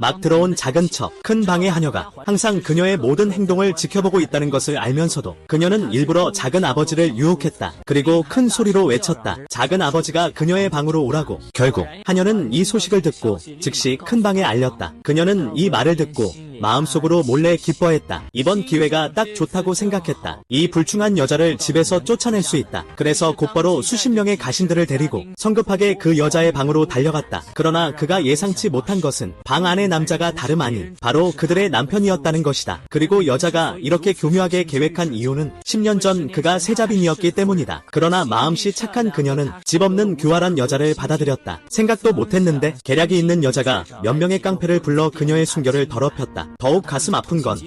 막 들어온 작은 척, 큰 방의 하녀가 항상 그녀의 모든 행동을 지켜보고 있다는 것을 알면서도 그녀는 일부러 작은 아버지를 유혹했다. 그리고 큰 소리로 외쳤다. 작은 아버지가 그녀의 방으로 오라고. 결국 하녀는 이 소식을 듣고 즉시 큰 방에 알렸다. 그녀는 이 말을 듣고 마음속으로 몰래 기뻐했다. 이번 기회가 딱 좋다고 생각했다. 이 불충한 여자를 집에서 쫓아낼 수 있다. 그래서 곧바로 수십 명의 가신들을 데리고 성급하게 그 여자의 방으로 달려갔다. 그러나 그가 예상치 못한 것은 방 안의 남자가 다름 아닌 바로 그들의 남편이었다는 것이다. 그리고 여자가 이렇게 교묘하게 계획한 이유는 10년 전 그가 세자빈이었기 때문이다. 그러나 마음씨 착한 그녀는 집 없는 교활한 여자를 받아들였다. 생각도 못했는데 계략이 있는 여자가 몇 명의 깡패를 불러 그녀의 순결을 더럽혔다. 더욱 가슴 아픈 건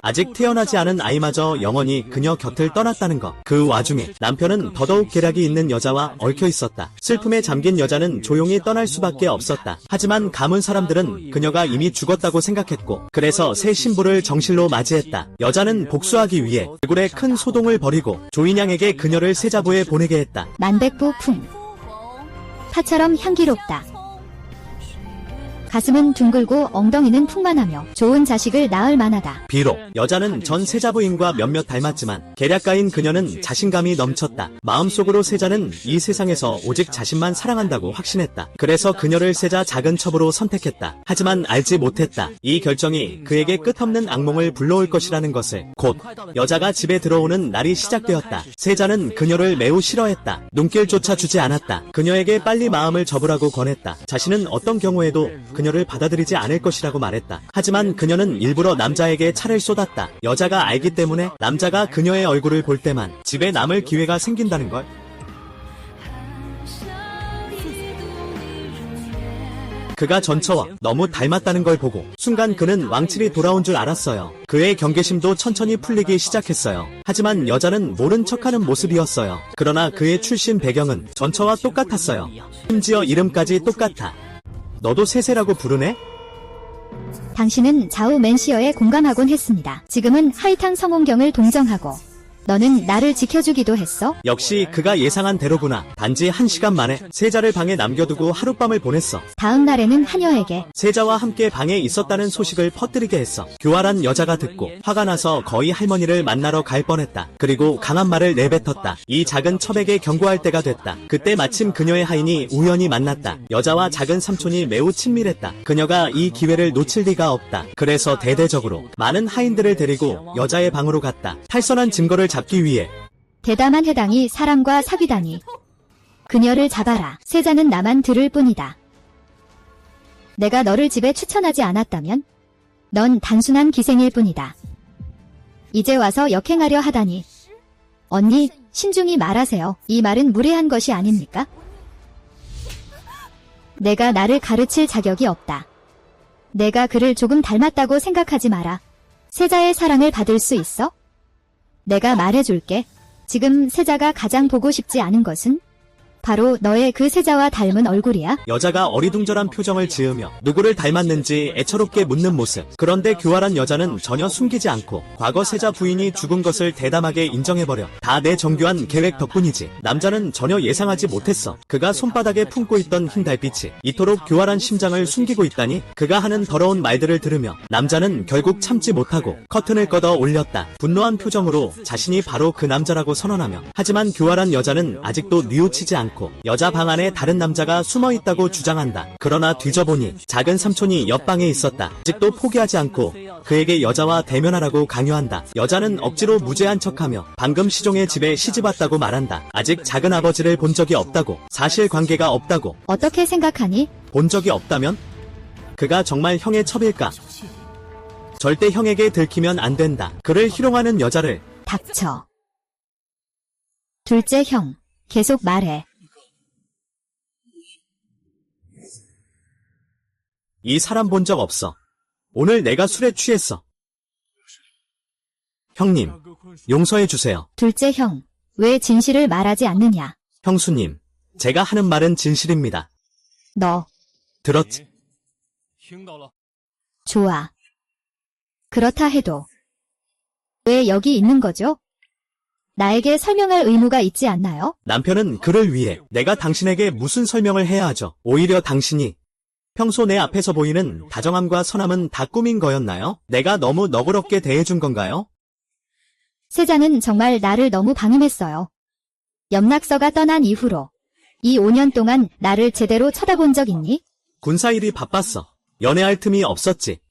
아직 태어나지 않은 아이마저 영원히 그녀 곁을 떠났다는 것. 그 와중에 남편은 더더욱 계략이 있는 여자와 얽혀 있었다. 슬픔에 잠긴 여자는 조용히 떠날 수밖에 없었다. 하지만 가문 사람들은 그녀가 이미 죽었다고 생각했고 그래서 새 신부를 정실로 맞이했다. 여자는 복수하기 위해 얼굴에 큰 소동을 벌이고 조인양에게 그녀를 세자부에 보내게 했다. 만백부 풍. 파처럼 향기롭다. 가슴은 둥글고 엉덩이는 풍만하며 좋은 자식을 낳을 만하다. 비록 여자는 전 세자부인과 몇몇 닮았지만 계략가인 그녀는 자신감이 넘쳤다. 마음속으로 세자는 이 세상에서 오직 자신만 사랑한다고 확신했다. 그래서 그녀를 세자 작은 첩으로 선택했다. 하지만 알지 못했다. 이 결정이 그에게 끝없는 악몽을 불러올 것이라는 것을. 곧 여자가 집에 들어오는 날이 시작되었다. 세자는 그녀를 매우 싫어했다. 눈길조차 주지 않았다. 그녀에게 빨리 마음을 접으라고 권했다. 자신은 어떤 경우에도 그녀를 받아들이지 않을 것이라고 말했다. 하지만 그녀는 일부러 남자에게 차를 쏟았다. 여자가 알기 때문에 남자가 그녀의 얼굴을 볼 때만 집에 남을 기회가 생긴다는 걸. 그가 전처와 너무 닮았다는 걸 보고 순간 그는 왕칠이 돌아온 줄 알았어요. 그의 경계심도 천천히 풀리기 시작했어요. 하지만 여자는 모른 척하는 모습이었어요. 그러나 그의 출신 배경은 전처와 똑같았어요. 심지어 이름까지 똑같아. 너도 세세라고 부르네? 당신은 좌우 맨시어에 공감하곤 했습니다. 지금은 하이탕 성홍경을 동정하고 너는 나를 지켜주기도 했어? 역시 그가 예상한 대로구나. 단지 1시간 만에 세자를 방에 남겨두고 하룻밤을 보냈어. 다음 날에는 하녀에게 세자와 함께 방에 있었다는 소식을 퍼뜨리게 했어. 교활한 여자가 듣고 화가 나서 거의 할머니를 만나러 갈 뻔했다. 그리고 강한 말을 내뱉었다. 이 작은 첩에게 경고할 때가 됐다. 그때 마침 그녀의 하인이 우연히 만났다. 여자와 작은 삼촌이 매우 친밀했다. 그녀가 이 기회를 놓칠 리가 없다. 그래서 대대적으로 많은 하인들을 데리고 여자의 방으로 갔다. 탈선한 증거를 잡기 위해. 대담한 해당이 사람과 사귀다니. 그녀를 잡아라. 세자는 나만 들을 뿐이다. 내가 너를 집에 추천하지 않았다면 넌 단순한 기생일 뿐이다. 이제 와서 역행하려 하다니. 언니, 신중히 말하세요. 이 말은 무례한 것이 아닙니까? 내가 나를 가르칠 자격이 없다. 내가 그를 조금 닮았다고 생각하지 마라. 세자의 사랑을 받을 수 있어? 내가 말해줄게. 지금 세자가 가장 보고 싶지 않은 것은 바로 너의 그 세자와 닮은 얼굴이야. 여자가 어리둥절한 표정을 지으며 누구를 닮았는지 애처롭게 묻는 모습. 그런데 교활한 여자는 전혀 숨기지 않고 과거 세자 부인이 죽은 것을 대담하게 인정해버려. 다 내 정교한 계획 덕분이지. 남자는 전혀 예상하지 못했어. 그가 손바닥에 품고 있던 흰 달빛이 이토록 교활한 심장을 숨기고 있다니. 그가 하는 더러운 말들을 들으며 남자는 결국 참지 못하고 커튼을 걷어 올렸다. 분노한 표정으로 자신이 바로 그 남자라고 선언하며. 하지만 교활한 여자는 아직도 뉘우치지 않고 여자 방 안에 다른 남자가 숨어있다고 주장한다. 그러나 뒤져보니 작은 삼촌이 옆방에 있었다. 아직도 포기하지 않고 그에게 여자와 대면하라고 강요한다. 여자는 억지로 무죄한 척하며 방금 시종의 집에 시집왔다고 말한다. 아직 작은 아버지를 본 적이 없다고. 사실관계가 없다고. 어떻게 생각하니? 본 적이 없다면? 그가 정말 형의 첩일까? 절대 형에게 들키면 안 된다. 그를 희롱하는 여자를. 닥쳐. 둘째 형, 계속 말해. 이 사람 본 적 없어. 오늘 내가 술에 취했어. 형님, 용서해주세요. 둘째 형, 왜 진실을 말하지 않느냐? 형수님, 제가 하는 말은 진실입니다. 너, 들었지? 좋아. 그렇다 해도 왜 여기 있는 거죠? 나에게 설명할 의무가 있지 않나요? 남편은 그를 위해 내가 당신에게 무슨 설명을 해야 하죠? 오히려 당신이 평소 내 앞에서 보이는 다정함과 선함은 다 꾸민 거였나요? 내가 너무 너그럽게 대해준 건가요? 세자는 정말 나를 너무 방임했어요. 염락서가 떠난 이후로 이 5년 동안 나를 제대로 쳐다본 적 있니? 군사일이 바빴어. 연애할 틈이 없었지.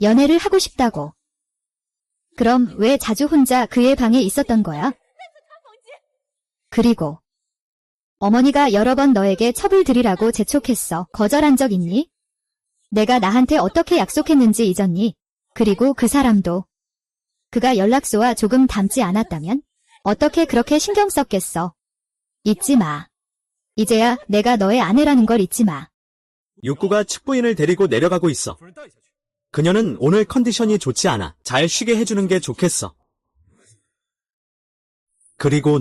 연애를 하고 싶다고. 그럼 왜 자주 혼자 그의 방에 있었던 거야? 그리고 어머니가 여러 번 너에게 첩을 들이라고 재촉했어. 거절한 적 있니? 내가 나한테 어떻게 약속했는지 잊었니? 그리고 그 사람도. 그가 연락소와 조금 닮지 않았다면? 어떻게 그렇게 신경 썼겠어? 잊지 마. 이제야 내가 너의 아내라는 걸 잊지 마. 육구가 측부인을 데리고 내려가고 있어. 그녀는 오늘 컨디션이 좋지 않아. 잘 쉬게 해주는 게 좋겠어. 그리고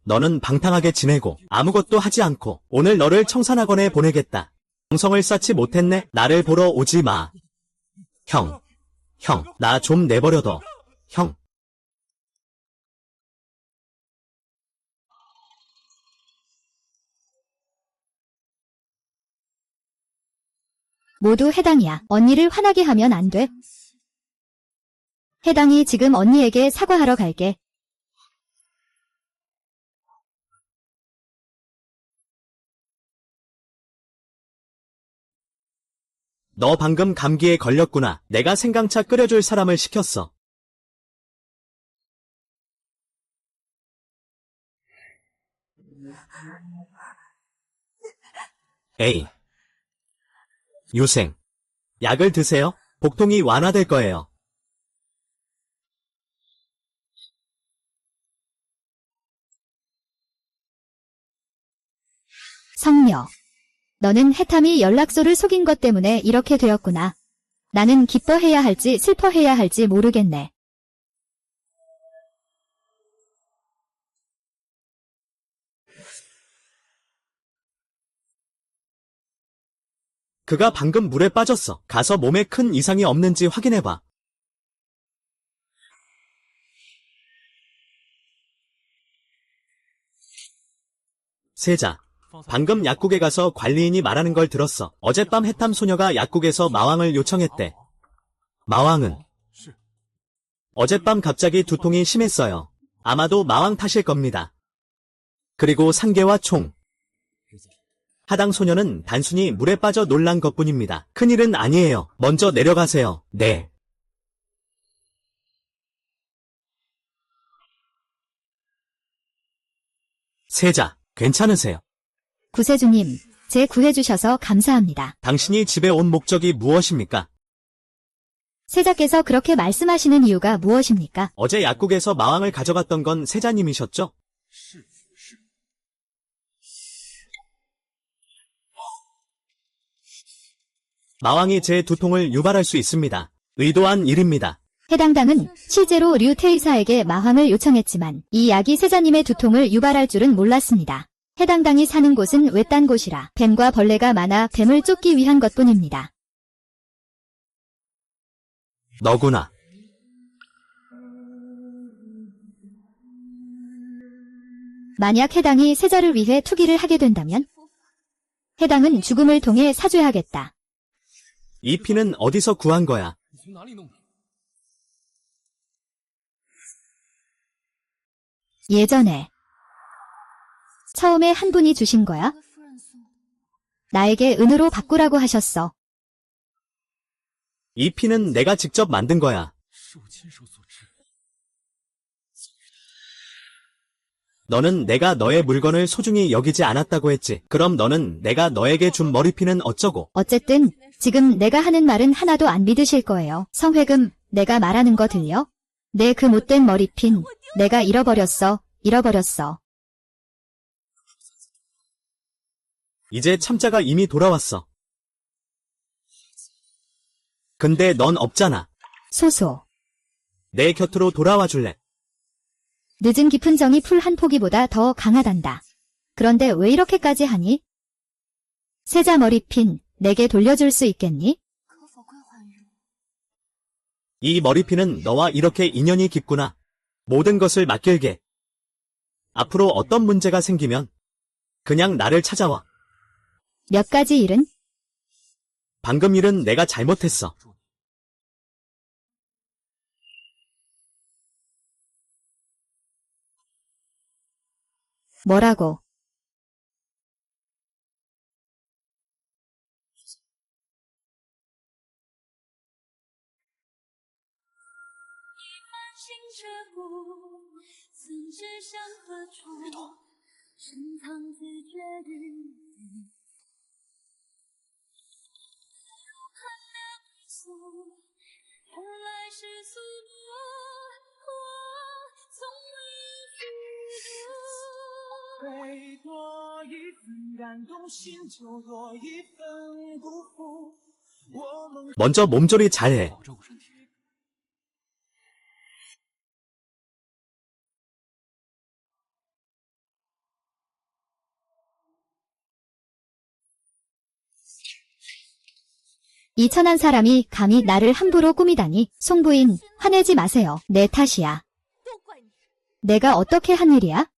너는 방탕하게 지내고 아무것도 하지 않고 오늘 너를 청산학원에 보내겠다. 정성을 쌓지 못했네. 나를 보러 오지 마. 형, 나 좀 내버려둬. 형. 모두 해당이야. 언니를 화나게 하면 안 돼. 해당이 지금 언니에게 사과하러 갈게. 너 방금 감기에 걸렸구나. 내가 생강차 끓여줄 사람을 시켰어. 에이. 유생. 약을 드세요. 복통이 완화될 거예요. 성녀. 너는 해탐이 연락소를 속인 것 때문에 이렇게 되었구나. 나는 기뻐해야 할지 슬퍼해야 할지 모르겠네. 그가 방금 물에 빠졌어. 가서 몸에 큰 이상이 없는지 확인해봐. 세자. 방금 약국에 가서 관리인이 말하는 걸 들었어. 어젯밤 해탐 소녀가 약국에서 마왕을 요청했대. 마왕은? 어젯밤 갑자기 두통이 심했어요. 아마도 마왕 탓일 겁니다. 그리고 상계와 총. 하당 소녀는 단순히 물에 빠져 놀란 것뿐입니다. 큰일은 아니에요. 먼저 내려가세요. 네. 세자, 괜찮으세요? 구세주님, 제 구해주셔서 감사합니다. 당신이 집에 온 목적이 무엇입니까? 세자께서 그렇게 말씀하시는 이유가 무엇입니까? 어제 약국에서 마왕을 가져갔던 건 세자님이셨죠? 마왕이 제 두통을 유발할 수 있습니다. 의도한 일입니다. 해당 당은 실제로 류태의사에게 마황을 요청했지만 이 약이 세자님의 두통을 유발할 줄은 몰랐습니다. 해당 당이 사는 곳은 외딴 곳이라 뱀과 벌레가 많아 뱀을 쫓기 위한 것뿐입니다. 너구나. 만약 해당이 세자를 위해 투기를 하게 된다면 해당은 죽음을 통해 사죄하겠다. 이 피는 어디서 구한 거야? 예전에 처음에 한 분이 주신 거야? 나에게 은으로 바꾸라고 하셨어. 이 피는 내가 직접 만든 거야. 너는 내가 너의 물건을 소중히 여기지 않았다고 했지. 그럼 너는 내가 너에게 준 머리피는 어쩌고? 어쨌든 지금 내가 하는 말은 하나도 안 믿으실 거예요. 성회금, 내가 말하는 거 들려? 내 그 못된 머리핀, 내가 잃어버렸어. 이제 참자가 이미 돌아왔어. 근데 넌 없잖아. 소소. 내 곁으로 돌아와 줄래? 늦은 깊은 정이 풀 한 포기보다 더 강하단다. 그런데 왜 이렇게까지 하니? 세자 머리핀, 내게 돌려줄 수 있겠니? 이 머리피는 너와 이렇게 인연이 깊구나. 모든 것을 맡길게. 앞으로 어떤 문제가 생기면 그냥 나를 찾아와. 몇 가지 일은? 방금 일은 내가 잘못했어. 뭐라고? 먼저 몸조리 잘해. 이 천한 사람이 감히 나를 함부로 꾸미다니. 송부인, 화내지 마세요. 내 탓이야. 내가 어떻게 한 일이야?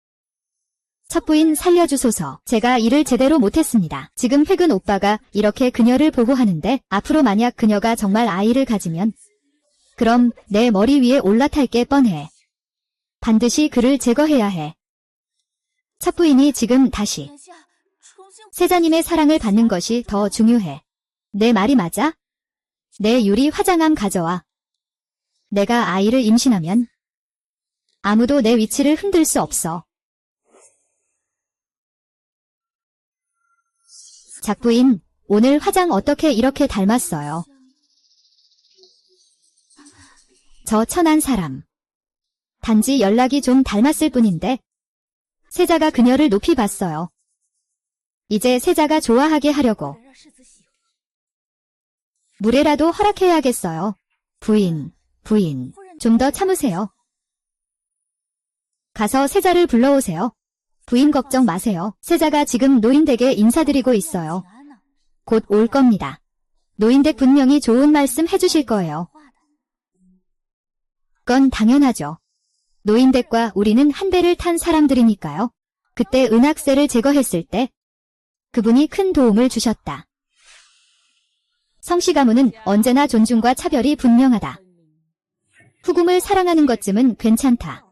첩부인 살려주소서. 제가 일을 제대로 못했습니다. 지금 획은 오빠가 이렇게 그녀를 보호하는데 앞으로 만약 그녀가 정말 아이를 가지면 그럼 내 머리 위에 올라탈 게 뻔해. 반드시 그를 제거해야 해. 첩부인이 지금 다시 세자님의 사랑을 받는 것이 더 중요해. 내 말이 맞아? 내 유리 화장함 가져와. 내가 아이를 임신하면 아무도 내 위치를 흔들 수 없어. 작부인, 오늘 화장 어떻게 이렇게 닮았어요? 저 천한 사람. 단지 연락이 좀 닮았을 뿐인데 세자가 그녀를 높이 봤어요. 이제 세자가 좋아하게 하려고. 물에라도 허락해야겠어요. 부인, 좀 더 참으세요. 가서 세자를 불러오세요. 부인 걱정 마세요. 세자가 지금 노인댁에 인사드리고 있어요. 곧 올 겁니다. 노인댁 분명히 좋은 말씀 해주실 거예요. 그건 당연하죠. 노인댁과 우리는 한 배를 탄 사람들이니까요. 그때 은학세를 제거했을 때 그분이 큰 도움을 주셨다. 성씨 가문은 언제나 존중과 차별이 분명하다. 후궁을 사랑하는 것쯤은 괜찮다.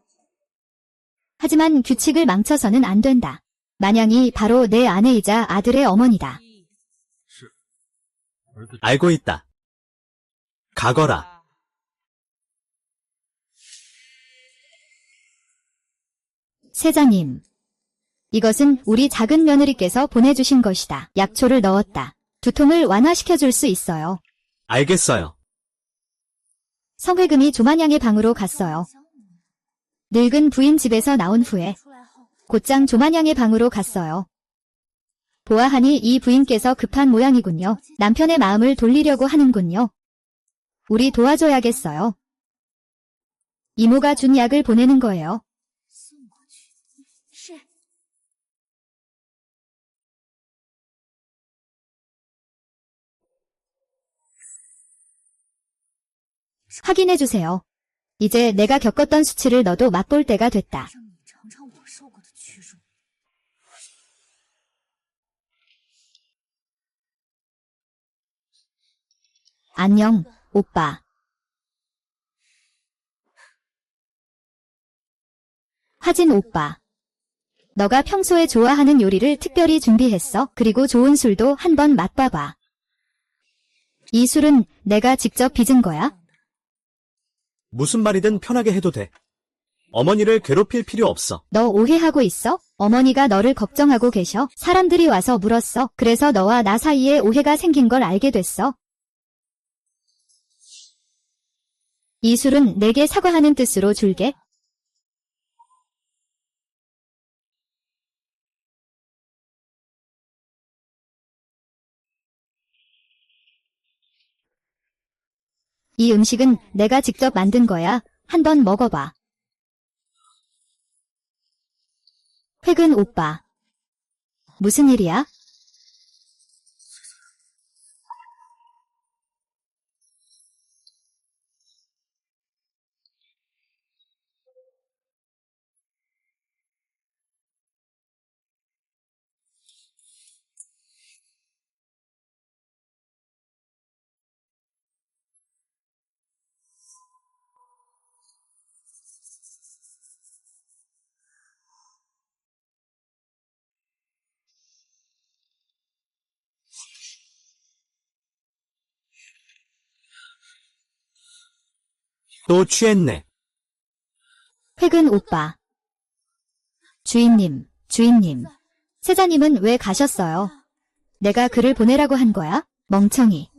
하지만 규칙을 망쳐서는 안 된다. 만양이 바로 내 아내이자 아들의 어머니다. 알고 있다. 가거라. 세자님, 이것은 우리 작은 며느리께서 보내주신 것이다. 약초를 넣었다. 두통을 완화시켜줄 수 있어요. 알겠어요. 성회금이 조만양의 방으로 갔어요. 늙은 부인 집에서 나온 후에 곧장 조만양의 방으로 갔어요. 보아하니 이 부인께서 급한 모양이군요. 남편의 마음을 돌리려고 하는군요. 우리 도와줘야겠어요. 이모가 준 약을 보내는 거예요. 확인해주세요. 이제 내가 겪었던 수치를 너도 맛볼 때가 됐다. 안녕, 오빠. 하진 오빠. 너가 평소에 좋아하는 요리를 특별히 준비했어. 그리고 좋은 술도 한번 맛봐봐. 이 술은 내가 직접 빚은 거야? 무슨 말이든 편하게 해도 돼. 어머니를 괴롭힐 필요 없어. 너 오해하고 있어? 어머니가 너를 걱정하고 계셔. 사람들이 와서 물었어. 그래서 너와 나 사이에 오해가 생긴 걸 알게 됐어. 이 술은 내게 사과하는 뜻으로 줄게. 이 음식은 내가 직접 만든 거야. 한번 먹어봐. 획은 오빠. 무슨 일이야? 또 취했네. 회근 오빠. 주인님, 주인님. 세자님은 왜 가셨어요? 내가 그를 보내라고 한 거야? 멍청이.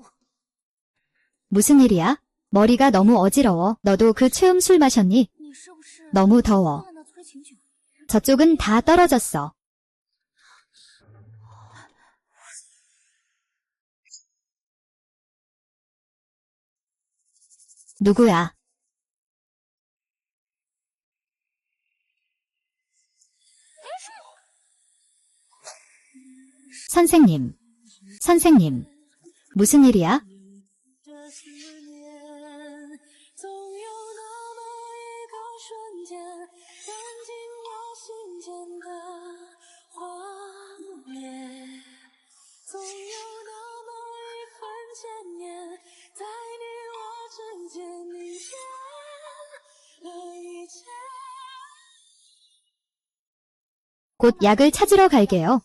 무슨 일이야? 머리가 너무 어지러워. 너도 그 체험 술 마셨니? 너무 더워. 저쪽은 다 떨어졌어. 누구야? 선생님, 선생님. 무슨 일이야? 곧 약을 찾으러 갈게요.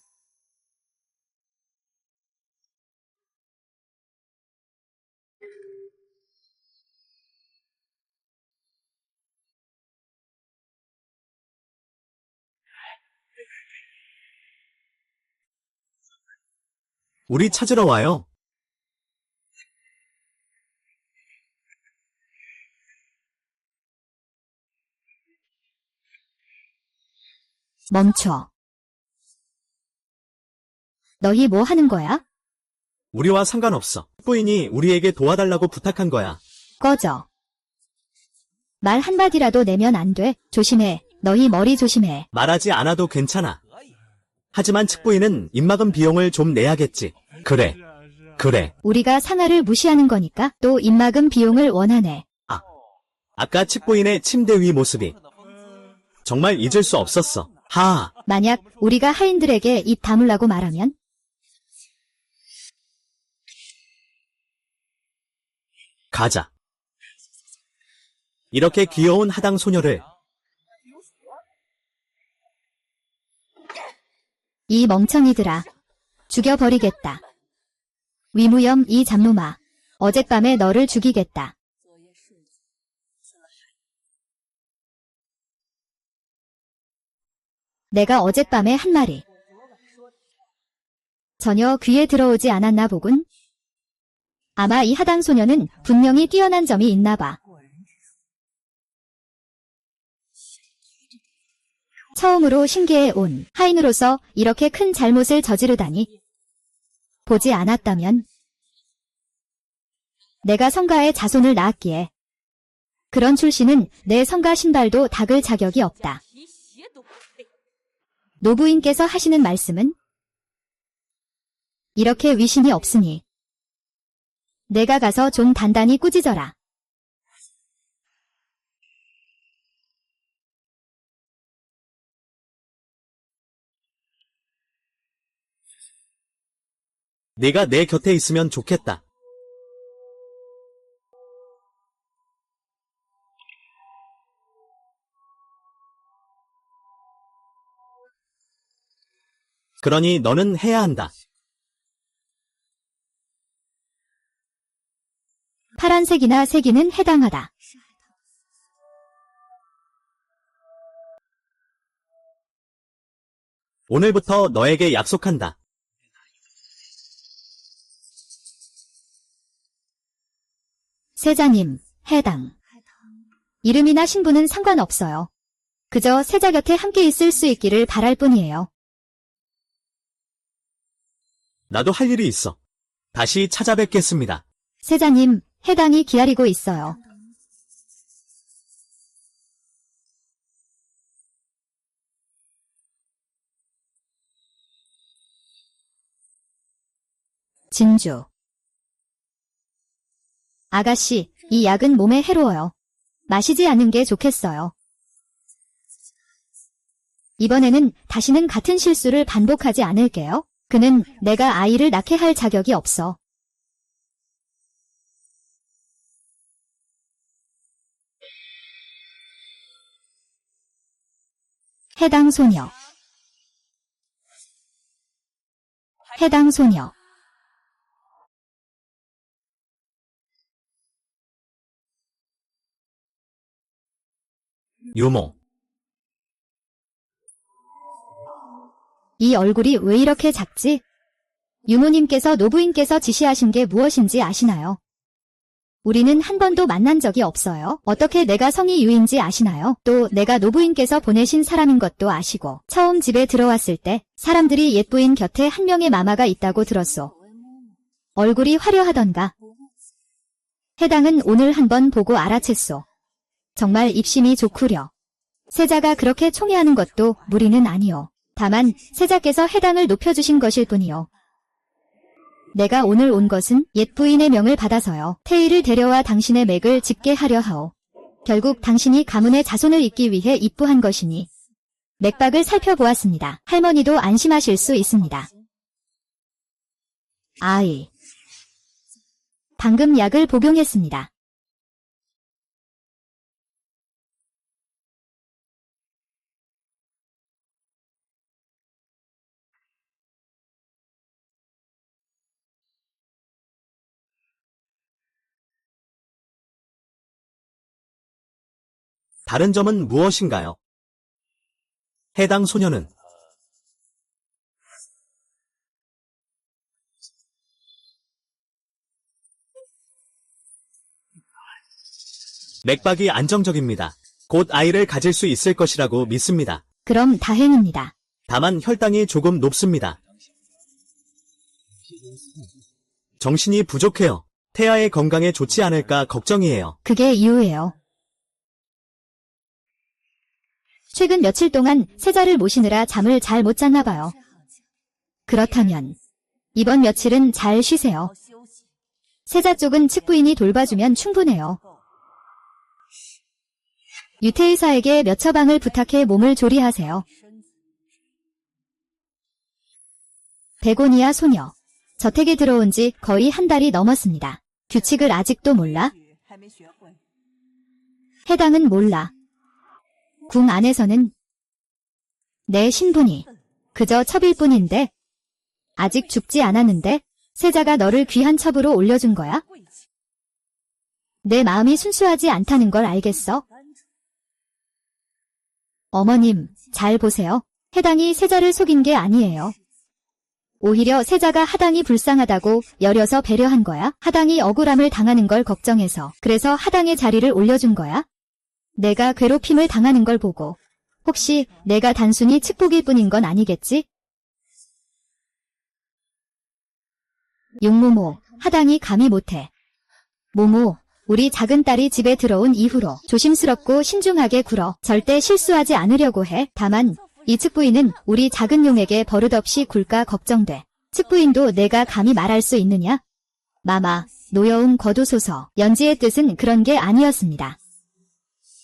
우리 찾으러 와요. 멈춰. 너희 뭐 하는 거야? 우리와 상관없어. 부인이 우리에게 도와달라고 부탁한 거야. 꺼져. 말 한마디라도 내면 안 돼. 조심해. 너희 머리 조심해. 말하지 않아도 괜찮아. 하지만 측부인은 입막음 비용을 좀 내야겠지. 그래. 그래. 우리가 상하를 무시하는 거니까 또 입막음 비용을 원하네. 아까 측부인의 침대 위 모습이 정말 잊을 수 없었어. 하하. 만약 우리가 하인들에게 입 다물라고 말하면? 가자. 이렇게 귀여운 하당 소녀를 이 멍청이들아. 죽여버리겠다. 위무염 이 잡놈아. 어젯밤에 너를 죽이겠다. 내가 어젯밤에 한 말이 전혀 귀에 들어오지 않았나 보군. 아마 이 하당 소녀는 분명히 뛰어난 점이 있나 봐. 처음으로 신계에 온 하인으로서 이렇게 큰 잘못을 저지르다니. 보지 않았다면 내가 성가의 자손을 낳았기에 그런 출신은 내 성가 신발도 닦을 자격이 없다. 노부인께서 하시는 말씀은 이렇게 위신이 없으니 내가 가서 좀 단단히 꾸짖어라. 네가 내 곁에 있으면 좋겠다. 그러니 너는 해야 한다. 파란색이나 색이는 해당하다. 오늘부터 너에게 약속한다. 세자님, 해당. 이름이나 신분은 상관없어요. 그저 세자 곁에 함께 있을 수 있기를 바랄 뿐이에요. 나도 할 일이 있어. 다시 찾아뵙겠습니다. 세자님, 해당이 기다리고 있어요. 진주. 아가씨, 이 약은 몸에 해로워요. 마시지 않는 게 좋겠어요. 이번에는 다시는 같은 실수를 반복하지 않을게요. 그는 내가 아이를 낳게 할 자격이 없어. 해당 소녀. 해당 소녀. 유모. 이 얼굴이 왜 이렇게 작지? 유모님께서 노부인께서 지시하신 게 무엇인지 아시나요? 우리는 한 번도 만난 적이 없어요. 어떻게 내가 성이 유인지 아시나요? 또 내가 노부인께서 보내신 사람인 것도 아시고 처음 집에 들어왔을 때 사람들이 옛부인 곁에 한 명의 마마가 있다고 들었소. 얼굴이 화려하던가. 해당은 오늘 한번 보고 알아챘소. 정말 입심이 좋구려. 세자가 그렇게 총애하는 것도 무리는 아니오. 다만 세자께서 해당을 높여주신 것일 뿐이오. 내가 오늘 온 것은 옛 부인의 명을 받아서요. 태희를 데려와 당신의 맥을 짚게 하려 하오. 결국 당신이 가문의 자손을 잇기 위해 입부한 것이니 맥박을 살펴보았습니다. 할머니도 안심하실 수 있습니다. 아이. 방금 약을 복용했습니다. 다른 점은 무엇인가요? 해당 소녀는 맥박이 안정적입니다. 곧 아이를 가질 수 있을 것이라고 믿습니다. 그럼 다행입니다. 다만 혈당이 조금 높습니다. 정신이 부족해요. 태아의 건강에 좋지 않을까 걱정이에요. 그게 이유예요. 최근 며칠 동안 세자를 모시느라 잠을 잘 못 잤나 봐요. 그렇다면 이번 며칠은 잘 쉬세요. 세자 쪽은 측부인이 돌봐주면 충분해요. 유태의사에게 몇 처방을 부탁해 몸을 조리하세요. 베고니아 소녀. 저택에 들어온 지 거의 한 달이 넘었습니다. 규칙을 아직도 몰라? 해당은 몰라. 궁 안에서는 내 신분이 그저 첩일 뿐인데 아직 죽지 않았는데 세자가 너를 귀한 첩으로 올려준 거야? 내 마음이 순수하지 않다는 걸 알겠어? 어머님, 잘 보세요. 해당이 세자를 속인 게 아니에요. 오히려 세자가 하당이 불쌍하다고 여려서 배려한 거야? 하당이 억울함을 당하는 걸 걱정해서 그래서 하당의 자리를 올려준 거야? 내가 괴롭힘을 당하는 걸 보고 혹시 내가 단순히 측복일 뿐인 건 아니겠지? 용모모, 하당이 감히 못해. 모모, 우리 작은 딸이 집에 들어온 이후로 조심스럽고 신중하게 굴어 절대 실수하지 않으려고 해. 다만 이 측부인은 우리 작은 용에게 버릇없이 굴까 걱정돼. 측부인도 내가 감히 말할 수 있느냐? 마마, 노여움 거두소서. 연지의 뜻은 그런 게 아니었습니다.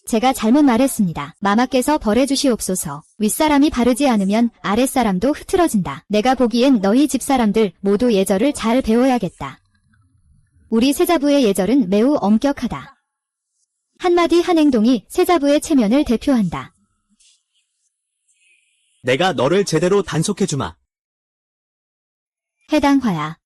제가 잘못 말했습니다. 마마께서 벌해주시옵소서. 윗사람이 바르지 않으면 아랫사람도 흐트러진다. 내가 보기엔 너희 집사람들 모두 예절을 잘 배워야겠다. 우리 세자부의 예절은 매우 엄격하다. 한마디 한 행동이 세자부의 체면을 대표한다. 내가 너를 제대로 단속해주마. 해당화야.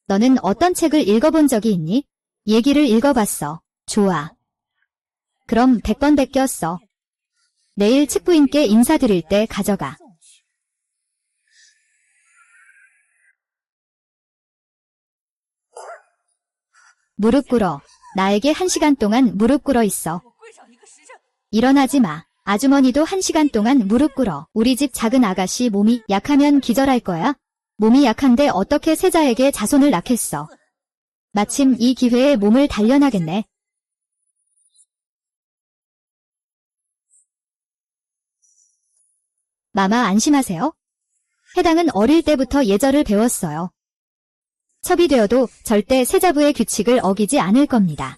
너는 어떤 책을 읽어본 적이 있니? 얘기를 읽어봤어. 좋아. 그럼 100번 베꼈어. 내일 측부인께 인사드릴 때 가져가. 무릎 꿇어. 나에게 1시간 동안 무릎 꿇어 있어. 일어나지 마. 아주머니도 1시간 동안 무릎 꿇어. 우리 집 작은 아가씨 몸이 약하면 기절할 거야? 몸이 약한데 어떻게 세자에게 자손을 낳겠어? 마침 이 기회에 몸을 단련하겠네. 마마 안심하세요. 해당은 어릴 때부터 예절을 배웠어요. 첩이 되어도 절대 세자부의 규칙을 어기지 않을 겁니다.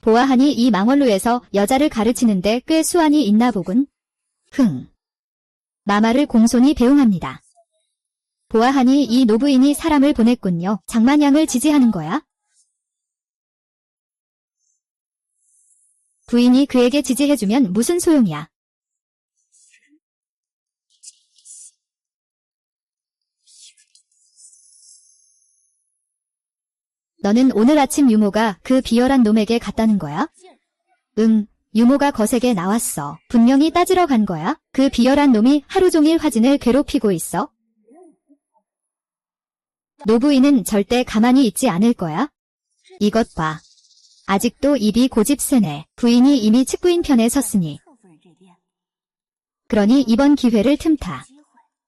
보아하니 이 망원로에서 여자를 가르치는데 꽤 수완이 있나 보군. 마마를 공손히 배웅합니다. 보아하니 이 노부인이 사람을 보냈군요. 장만양을 지지하는 거야? 부인이 그에게 지지해주면 무슨 소용이야? 너는 오늘 아침 유모가 그 비열한 놈에게 갔다는 거야? 응, 유모가 거세게 나왔어. 분명히 따지러 간 거야. 그 비열한 놈이 하루 종일 화진을 괴롭히고 있어. 노부인은 절대 가만히 있지 않을 거야. 이것 봐. 아직도 입이 고집세네. 부인이 이미 측부인 편에 섰으니. 그러니 이번 기회를 틈타.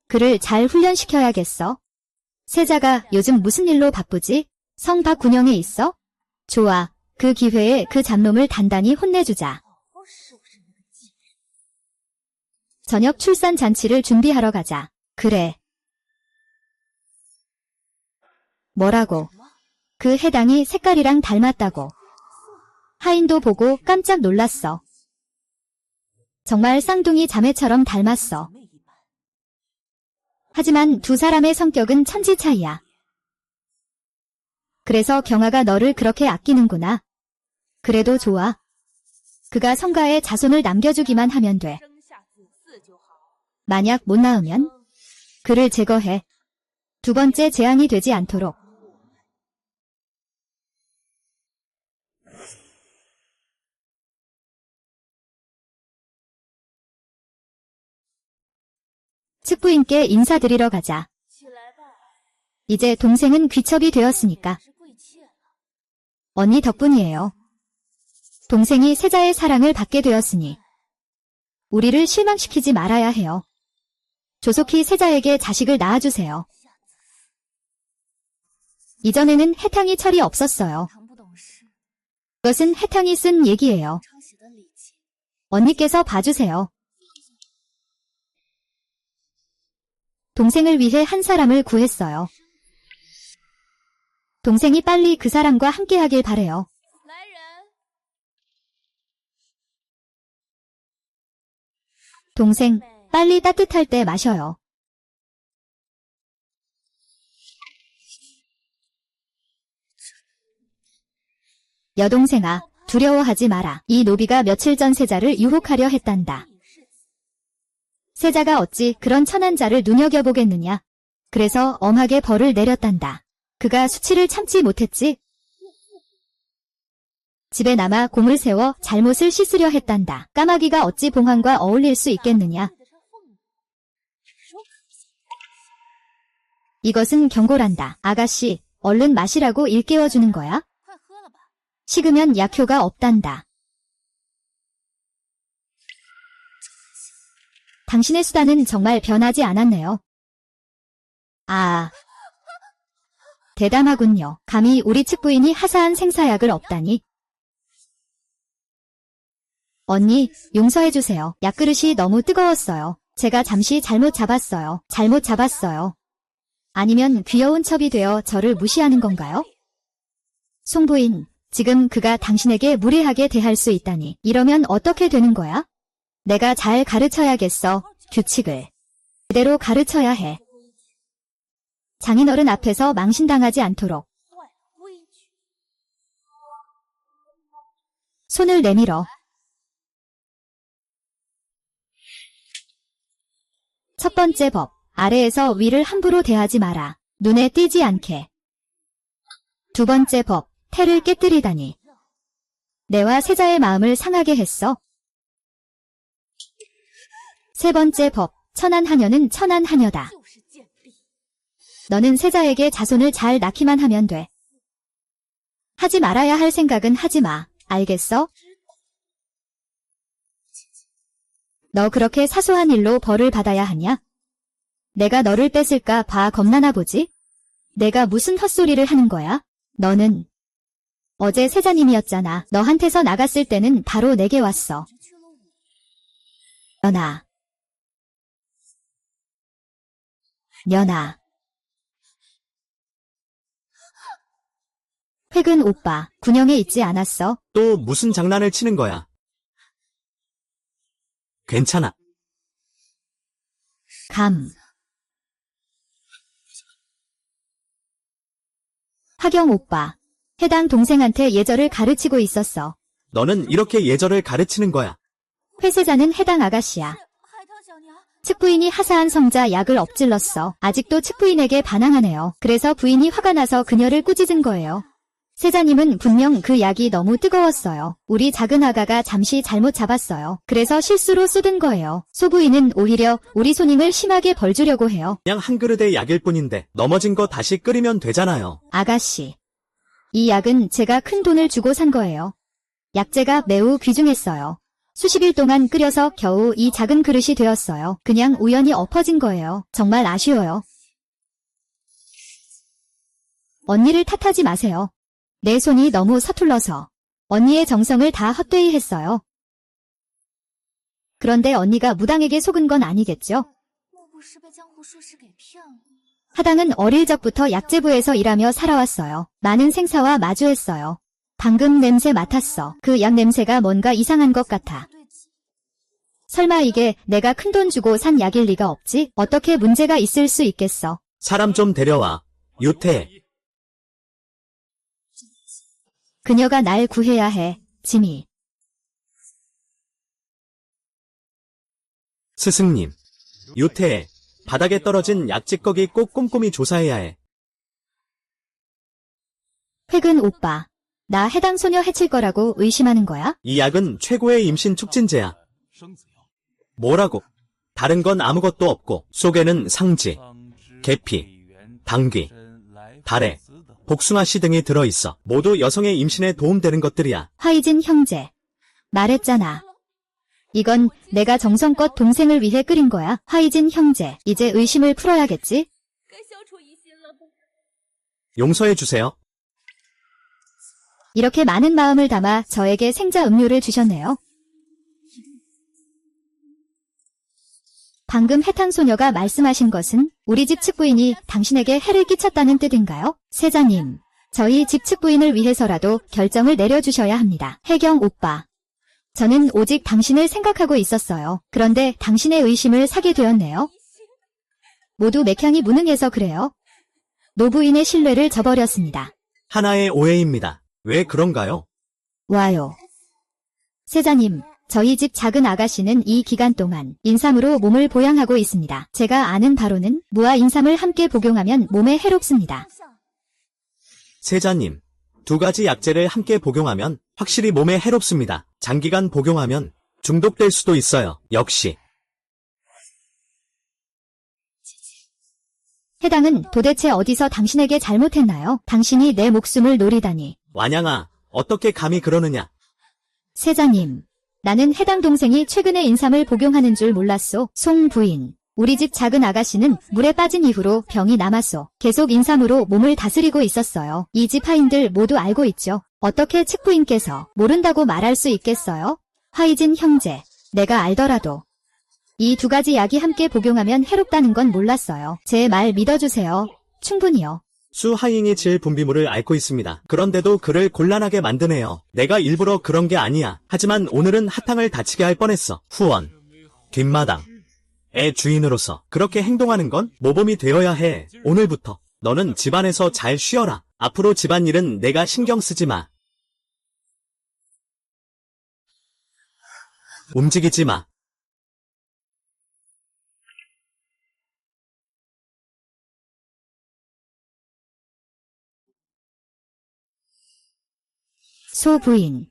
그를 잘 훈련시켜야겠어. 세자가 요즘 무슨 일로 바쁘지? 성 밖 군영에 있어? 좋아. 그 기회에 그 잡놈을 단단히 혼내주자. 저녁 출산 잔치를 준비하러 가자. 그래. 뭐라고? 그 해당이 색깔이랑 닮았다고. 하인도 보고 깜짝 놀랐어. 정말 쌍둥이 자매처럼 닮았어. 하지만 두 사람의 성격은 천지 차이야. 그래서 경아가 너를 그렇게 아끼는구나. 그래도 좋아. 그가 성가에 자손을 남겨주기만 하면 돼. 만약 못 낳으면 그를 제거해. 두 번째 재앙이 되지 않도록. 측부인께 인사드리러 가자. 이제 동생은 귀첩이 되었으니까. 언니 덕분이에요. 동생이 세자의 사랑을 받게 되었으니 우리를 실망시키지 말아야 해요. 조속히 세자에게 자식을 낳아주세요. 이전에는 해탕이 철이 없었어요. 그것은 해탕이 쓴 얘기예요. 언니께서 봐주세요. 동생을 위해 한 사람을 구했어요. 동생이 빨리 그 사람과 함께하길 바래요. 동생, 빨리 따뜻할 때 마셔요. 여동생아, 두려워하지 마라. 이 노비가 며칠 전 세자를 유혹하려 했단다. 세자가 어찌 그런 천한 자를 눈여겨보겠느냐. 그래서 엄하게 벌을 내렸단다. 그가 수치를 참지 못했지. 집에 남아 공을 세워 잘못을 씻으려 했단다. 까마귀가 어찌 봉황과 어울릴 수 있겠느냐. 이것은 경고란다. 아가씨, 얼른 마시라고 일깨워주는 거야? 식으면 약효가 없단다. 당신의 수단은 정말 변하지 않았네요. 아, 대담하군요. 감히 우리 측부인이 하사한 생사약을 업다니. 언니, 용서해주세요. 약그릇이 너무 뜨거웠어요. 제가 잠시 잘못 잡았어요. 잘못 잡았어요. 아니면 귀여운 첩이 되어 저를 무시하는 건가요? 송부인, 지금 그가 당신에게 무례하게 대할 수 있다니. 이러면 어떻게 되는 거야? 내가 잘 가르쳐야겠어. 규칙을. 그대로 가르쳐야 해. 장인어른 앞에서 망신당하지 않도록. 손을 내밀어. 첫 번째 법. 아래에서 위를 함부로 대하지 마라. 눈에 띄지 않게. 두 번째 법. 태를 깨뜨리다니. 내와 세자의 마음을 상하게 했어. 세 번째 법. 천한 하녀는 천한 하녀다. 너는 세자에게 자손을 잘 낳기만 하면 돼. 하지 말아야 할 생각은 하지 마. 알겠어? 너 그렇게 사소한 일로 벌을 받아야 하냐? 내가 너를 뺏을까 봐 겁나나 보지? 내가 무슨 헛소리를 하는 거야? 너는 어제 세자님이었잖아. 너한테서 나갔을 때는 바로 내게 왔어. 연아. 연아. 획은 오빠, 군영에 있지 않았어? 또 무슨 장난을 치는 거야? 괜찮아. 감. 하경 오빠, 해당 동생한테 예절을 가르치고 있었어. 너는 이렇게 예절을 가르치는 거야. 회세자는 해당 아가씨야. 측부인이 하사한 성자 약을 엎질렀어. 아직도 측부인에게 반항하네요. 그래서 부인이 화가 나서 그녀를 꾸짖은 거예요. 세자님은 분명 그 약이 너무 뜨거웠어요. 우리 작은 아가가 잠시 잘못 잡았어요. 그래서 실수로 쏟은 거예요. 소부인은 오히려 우리 손님을 심하게 벌주려고 해요. 그냥 한 그릇의 약일 뿐인데 넘어진 거 다시 끓이면 되잖아요. 아가씨, 이 약은 제가 큰 돈을 주고 산 거예요. 약재가 매우 귀중했어요. 수십 일 동안 끓여서 겨우 이 작은 그릇이 되었어요. 그냥 우연히 엎어진 거예요. 정말 아쉬워요. 언니를 탓하지 마세요. 내 손이 너무 서툴러서 언니의 정성을 다 헛되이 했어요. 그런데 언니가 무당에게 속은 건 아니겠죠? 하당은 어릴 적부터 약재부에서 일하며 살아왔어요. 많은 생사와 마주했어요. 방금 냄새 맡았어. 그 약 냄새가 뭔가 이상한 것 같아. 설마 이게 내가 큰돈 주고 산 약일 리가 없지? 어떻게 문제가 있을 수 있겠어? 사람 좀 데려와. 유태. 그녀가 날 구해야 해, 지미. 스승님. 유태. 바닥에 떨어진 약찌꺼기 꼭 꼼꼼히 조사해야 해. 획은 오빠. 나 해당 소녀 해칠 거라고 의심하는 거야? 이 약은 최고의 임신 촉진제야. 뭐라고? 다른 건 아무것도 없고 속에는 상지, 계피, 당귀, 달래, 복숭아씨 등이 들어있어. 모두 여성의 임신에 도움되는 것들이야. 화이진 형제. 말했잖아. 이건 내가 정성껏 동생을 위해 끓인 거야. 화이진 형제. 이제 의심을 풀어야겠지? 용서해주세요. 이렇게 많은 마음을 담아 저에게 생자 음료를 주셨네요. 방금 해탕소녀가 말씀하신 것은 우리 집 측부인이 당신에게 해를 끼쳤다는 뜻인가요? 세자님, 저희 집 측부인을 위해서라도 결정을 내려주셔야 합니다. 혜경 오빠. 저는 오직 당신을 생각하고 있었어요. 그런데 당신의 의심을 사게 되었네요. 모두 맥향이 무능해서 그래요. 노부인의 신뢰를 저버렸습니다. 하나의 오해입니다. 왜 그런가요? 와요. 세자님, 저희 집 작은 아가씨는 이 기간 동안 인삼으로 몸을 보양하고 있습니다. 제가 아는 바로는 무와 인삼을 함께 복용하면 몸에 해롭습니다. 세자님, 두 가지 약재를 함께 복용하면 확실히 몸에 해롭습니다. 장기간 복용하면 중독될 수도 있어요. 역시. 해당은 도대체 어디서 당신에게 잘못했나요? 당신이 내 목숨을 노리다니. 완양아, 어떻게 감히 그러느냐? 세자님, 나는 해당 동생이 최근에 인삼을 복용하는 줄 몰랐소. 송 부인, 우리 집 작은 아가씨는 물에 빠진 이후로 병이 남았소. 계속 인삼으로 몸을 다스리고 있었어요. 이 집 하인들 모두 알고 있죠. 어떻게 측부인께서 모른다고 말할 수 있겠어요? 화이진 형제, 내가 알더라도 이 두 가지 약이 함께 복용하면 해롭다는 건 몰랐어요. 제 말 믿어주세요. 충분히요. 수하잉이 질 분비물을 앓고 있습니다. 그런데도 그를 곤란하게 만드네요. 내가 일부러 그런 게 아니야. 하지만 오늘은 하탕을 다치게 할 뻔했어. 후원, 뒷마당, 애 주인으로서 그렇게 행동하는 건 모범이 되어야 해. 오늘부터 너는 집안에서 잘 쉬어라. 앞으로 집안일은 내가 신경 쓰지 마. 움직이지 마. 소 부인.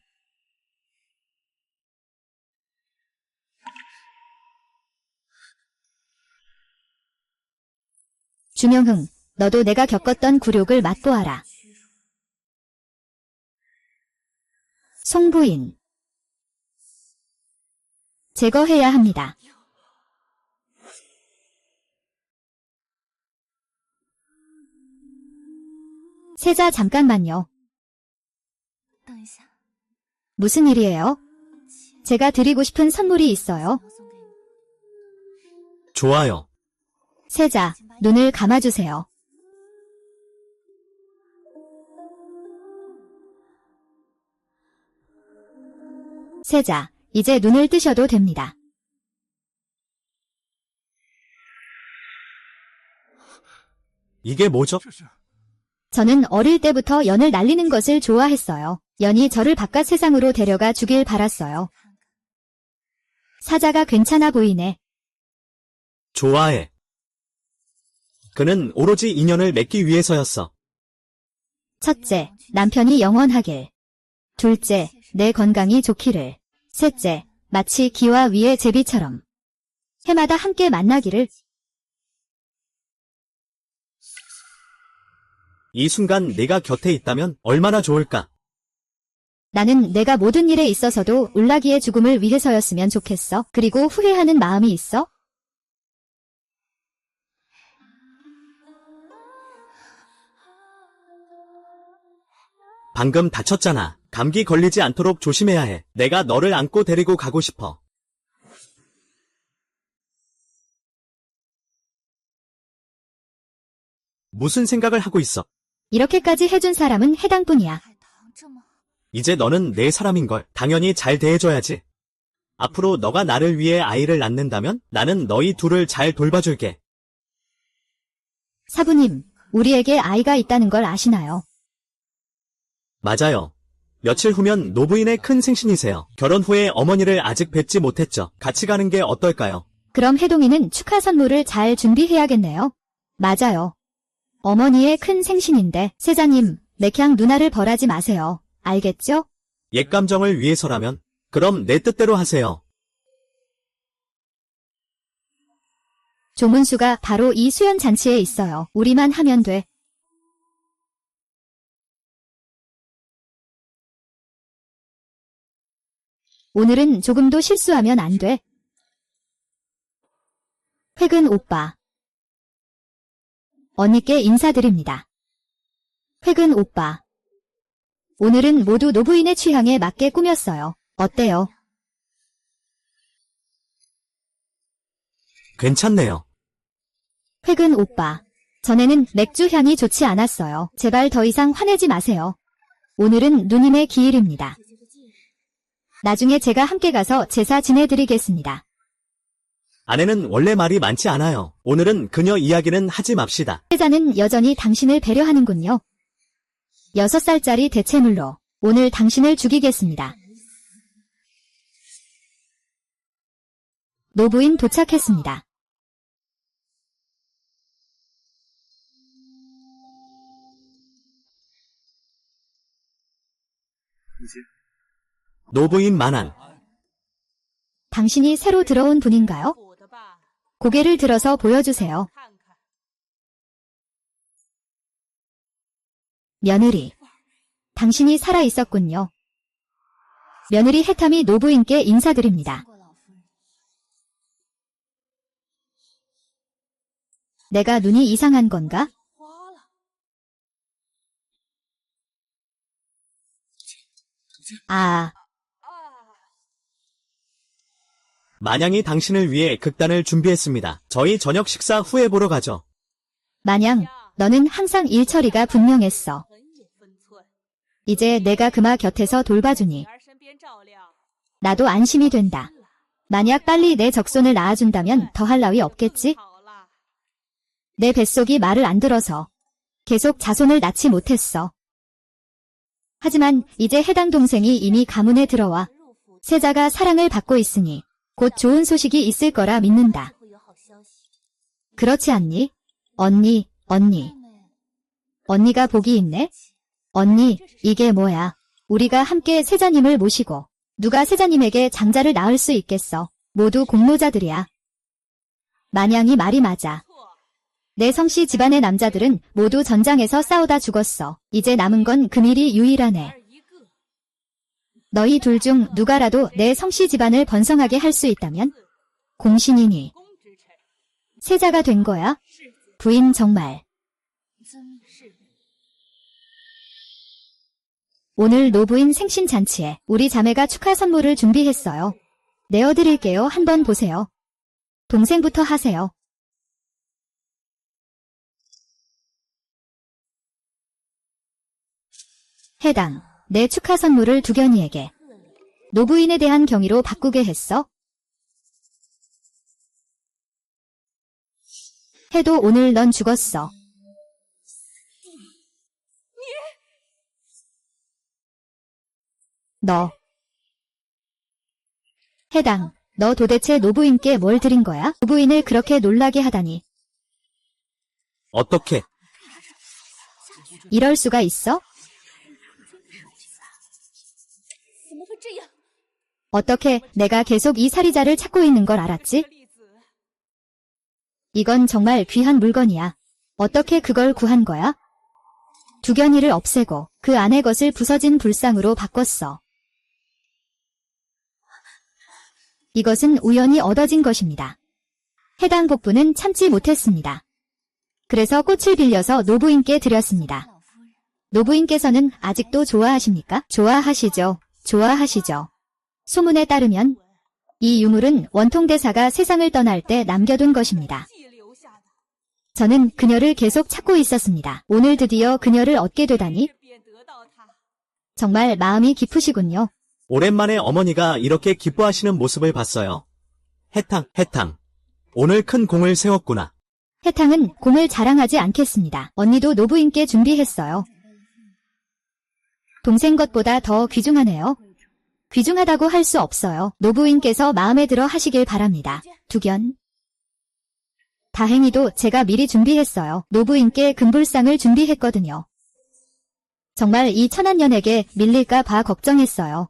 주명흥, 너도 내가 겪었던 굴욕을 맛보아라. 송 부인. 제거해야 합니다. 세자 잠깐만요. 무슨 일이에요? 제가 드리고 싶은 선물이 있어요. 좋아요. 세자, 눈을 감아주세요. 세자, 이제 눈을 뜨셔도 됩니다. 이게 뭐죠? 저는 어릴 때부터 연을 날리는 것을 좋아했어요. 연이 저를 바깥 세상으로 데려가 주길 바랐어요. 사자가 괜찮아 보이네. 좋아해. 그는 오로지 인연을 맺기 위해서였어. 첫째, 남편이 영원하길. 둘째, 내 건강이 좋기를. 셋째, 마치 기와 위의 제비처럼 해마다 함께 만나기를. 이 순간 네가 곁에 있다면 얼마나 좋을까? 나는 내가 모든 일에 있어서도 울라기의 죽음을 위해서였으면 좋겠어. 그리고 후회하는 마음이 있어? 방금 다쳤잖아. 감기 걸리지 않도록 조심해야 해. 내가 너를 안고 데리고 가고 싶어. 무슨 생각을 하고 있어? 이렇게까지 해준 사람은 해당뿐이야. 이제 너는 내 사람인걸. 당연히 잘 대해줘야지. 앞으로 너가 나를 위해 아이를 낳는다면 나는 너희 둘을 잘 돌봐줄게. 사부님, 우리에게 아이가 있다는 걸 아시나요? 맞아요. 며칠 후면 노부인의 큰 생신이세요. 결혼 후에 어머니를 아직 뵙지 못했죠. 같이 가는 게 어떨까요? 그럼 혜동이는 축하 선물을 잘 준비해야겠네요. 맞아요. 어머니의 큰 생신인데, 세자님, 맥향 누나를 벌하지 마세요. 알겠죠? 옛 감정을 위해서라면 그럼 내 뜻대로 하세요. 조문수가 바로 이 수연 잔치에 있어요. 우리만 하면 돼. 오늘은 조금도 실수하면 안 돼. 획은 오빠. 언니께 인사드립니다. 획은 오빠. 오늘은 모두 노부인의 취향에 맞게 꾸몄어요. 어때요? 괜찮네요. 획은 오빠. 전에는 맥주 향이 좋지 않았어요. 제발 더 이상 화내지 마세요. 오늘은 누님의 기일입니다. 나중에 제가 함께 가서 제사 지내드리겠습니다. 아내는 원래 말이 많지 않아요. 오늘은 그녀 이야기는 하지 맙시다. 세자는 여전히 당신을 배려하는군요. 6살짜리 대체물로 오늘 당신을 죽이겠습니다. 노부인 도착했습니다. 노부인 만한. 당신이 새로 들어온 분인가요? 고개를 들어서 보여주세요. 며느리. 당신이 살아있었군요. 며느리 해탐이 노부인께 인사드립니다. 내가 눈이 이상한 건가? 아, 만양이 당신을 위해 극단을 준비했습니다. 저희 저녁 식사 후에 보러 가죠. 마냥, 너는 항상 일 처리가 분명했어. 이제 내가 그마 곁에서 돌봐주니 나도 안심이 된다. 만약 빨리 내 적손을 낳아준다면 더할 나위 없겠지? 내 뱃속이 말을 안 들어서 계속 자손을 낳지 못했어. 하지만 이제 해당 동생이 이미 가문에 들어와 세자가 사랑을 받고 있으니 곧 좋은 소식이 있을 거라 믿는다. 그렇지 않니? 언니. 언니가 복이 있네? 언니, 이게 뭐야? 우리가 함께 세자님을 모시고 누가 세자님에게 장자를 낳을 수 있겠어? 모두 공로자들이야. 만양이 말이 맞아. 내 성씨 집안의 남자들은 모두 전장에서 싸우다 죽었어. 이제 남은 건 금일이 유일하네. 너희 둘 중 누가라도 내 성씨 집안을 번성하게 할 수 있다면 공신이니 세자가 된 거야? 부인 정말. 오늘 노부인 생신잔치에 우리 자매가 축하 선물을 준비했어요. 내어드릴게요. 한번 보세요. 동생부터 하세요. 해당, 내 축하 선물을 두견이에게 노부인에 대한 경의로 바꾸게 했어? 해도 오늘 넌 죽었어. 너. 해당, 너 도대체 노부인께 뭘 드린 거야? 노부인을 그렇게 놀라게 하다니. 어떻게? 이럴 수가 있어? 어떻게 내가 계속 이 살이자를 찾고 있는 걸 알았지? 이건 정말 귀한 물건이야. 어떻게 그걸 구한 거야? 두견이를 없애고 그 안의 것을 부서진 불상으로 바꿨어. 이것은 우연히 얻어진 것입니다. 해당 복부는 참지 못했습니다. 그래서 꽃을 빌려서 노부인께 드렸습니다. 노부인께서는 아직도 좋아하십니까? 좋아하시죠. 좋아하시죠. 소문에 따르면 이 유물은 원통대사가 세상을 떠날 때 남겨둔 것입니다. 저는 그녀를 계속 찾고 있었습니다. 오늘 드디어 그녀를 얻게 되다니 정말 마음이 깊으시군요. 오랜만에 어머니가 이렇게 기뻐하시는 모습을 봤어요. 해탕. 오늘 큰 공을 세웠구나. 해탕은 공을 자랑하지 않겠습니다. 언니도 노부인께 준비했어요. 동생 것보다 더 귀중하네요. 귀중하다고 할 수 없어요. 노부인께서 마음에 들어 하시길 바랍니다. 두견. 다행히도 제가 미리 준비했어요. 노부인께 금불상을 준비했거든요. 정말 이 천한년에게 밀릴까 봐 걱정했어요.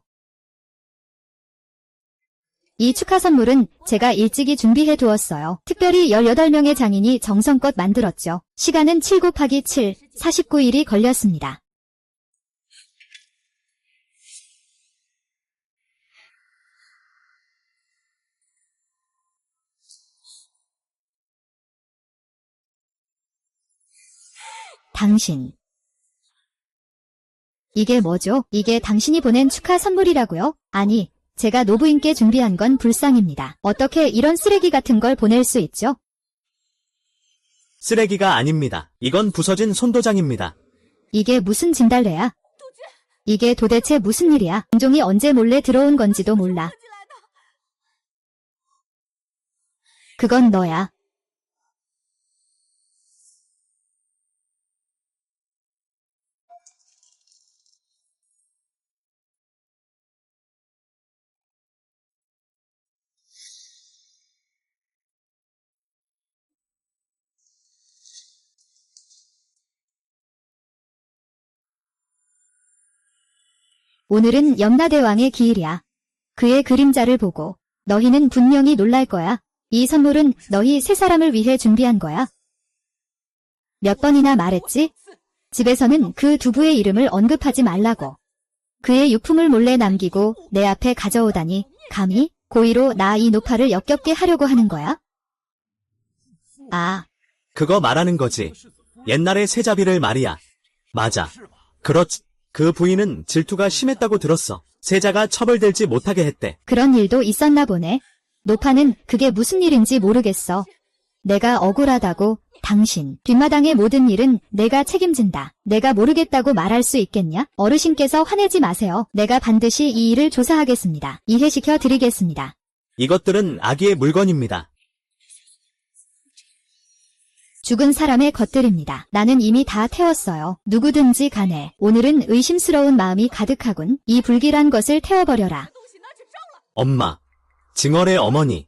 이 축하 선물은 제가 일찍이 준비해 두었어요. 특별히 18명의 장인이 정성껏 만들었죠. 시간은 7 곱하기 7, 49일이 걸렸습니다. 당신. 이게 뭐죠? 이게 당신이 보낸 축하 선물이라고요? 아니, 제가 노부인께 준비한 건 불상입니다. 어떻게 이런 쓰레기 같은 걸 보낼 수 있죠? 쓰레기가 아닙니다. 이건 부서진 손도장입니다. 이게 무슨 진달래야? 이게 도대체 무슨 일이야? 공종이 언제 몰래 들어온 건지도 몰라. 그건 너야. 오늘은 염라대왕의 기일이야. 그의 그림자를 보고 너희는 분명히 놀랄 거야. 이 선물은 너희 세 사람을 위해 준비한 거야. 몇 번이나 말했지? 집에서는 그 두부의 이름을 언급하지 말라고. 그의 유품을 몰래 남기고 내 앞에 가져오다니 감히 고의로 나 이 노파를 역겹게 하려고 하는 거야? 아, 그거 말하는 거지. 옛날의 세자비를 말이야. 맞아. 그렇지. 그 부인은 질투가 심했다고 들었어. 세자가 처벌되지 못하게 했대. 그런 일도 있었나 보네. 노파는 그게 무슨 일인지 모르겠어. 내가 억울하다고. 당신, 뒷마당의 모든 일은 내가 책임진다. 내가 모르겠다고 말할 수 있겠냐? 어르신께서 화내지 마세요. 내가 반드시 이 일을 조사하겠습니다. 이해시켜 드리겠습니다. 이것들은 아기의 물건입니다. 죽은 사람의 것들입니다. 나는 이미 다 태웠어요. 누구든지 간에 오늘은 의심스러운 마음이 가득하군. 이 불길한 것을 태워버려라. 엄마, 증얼의 어머니.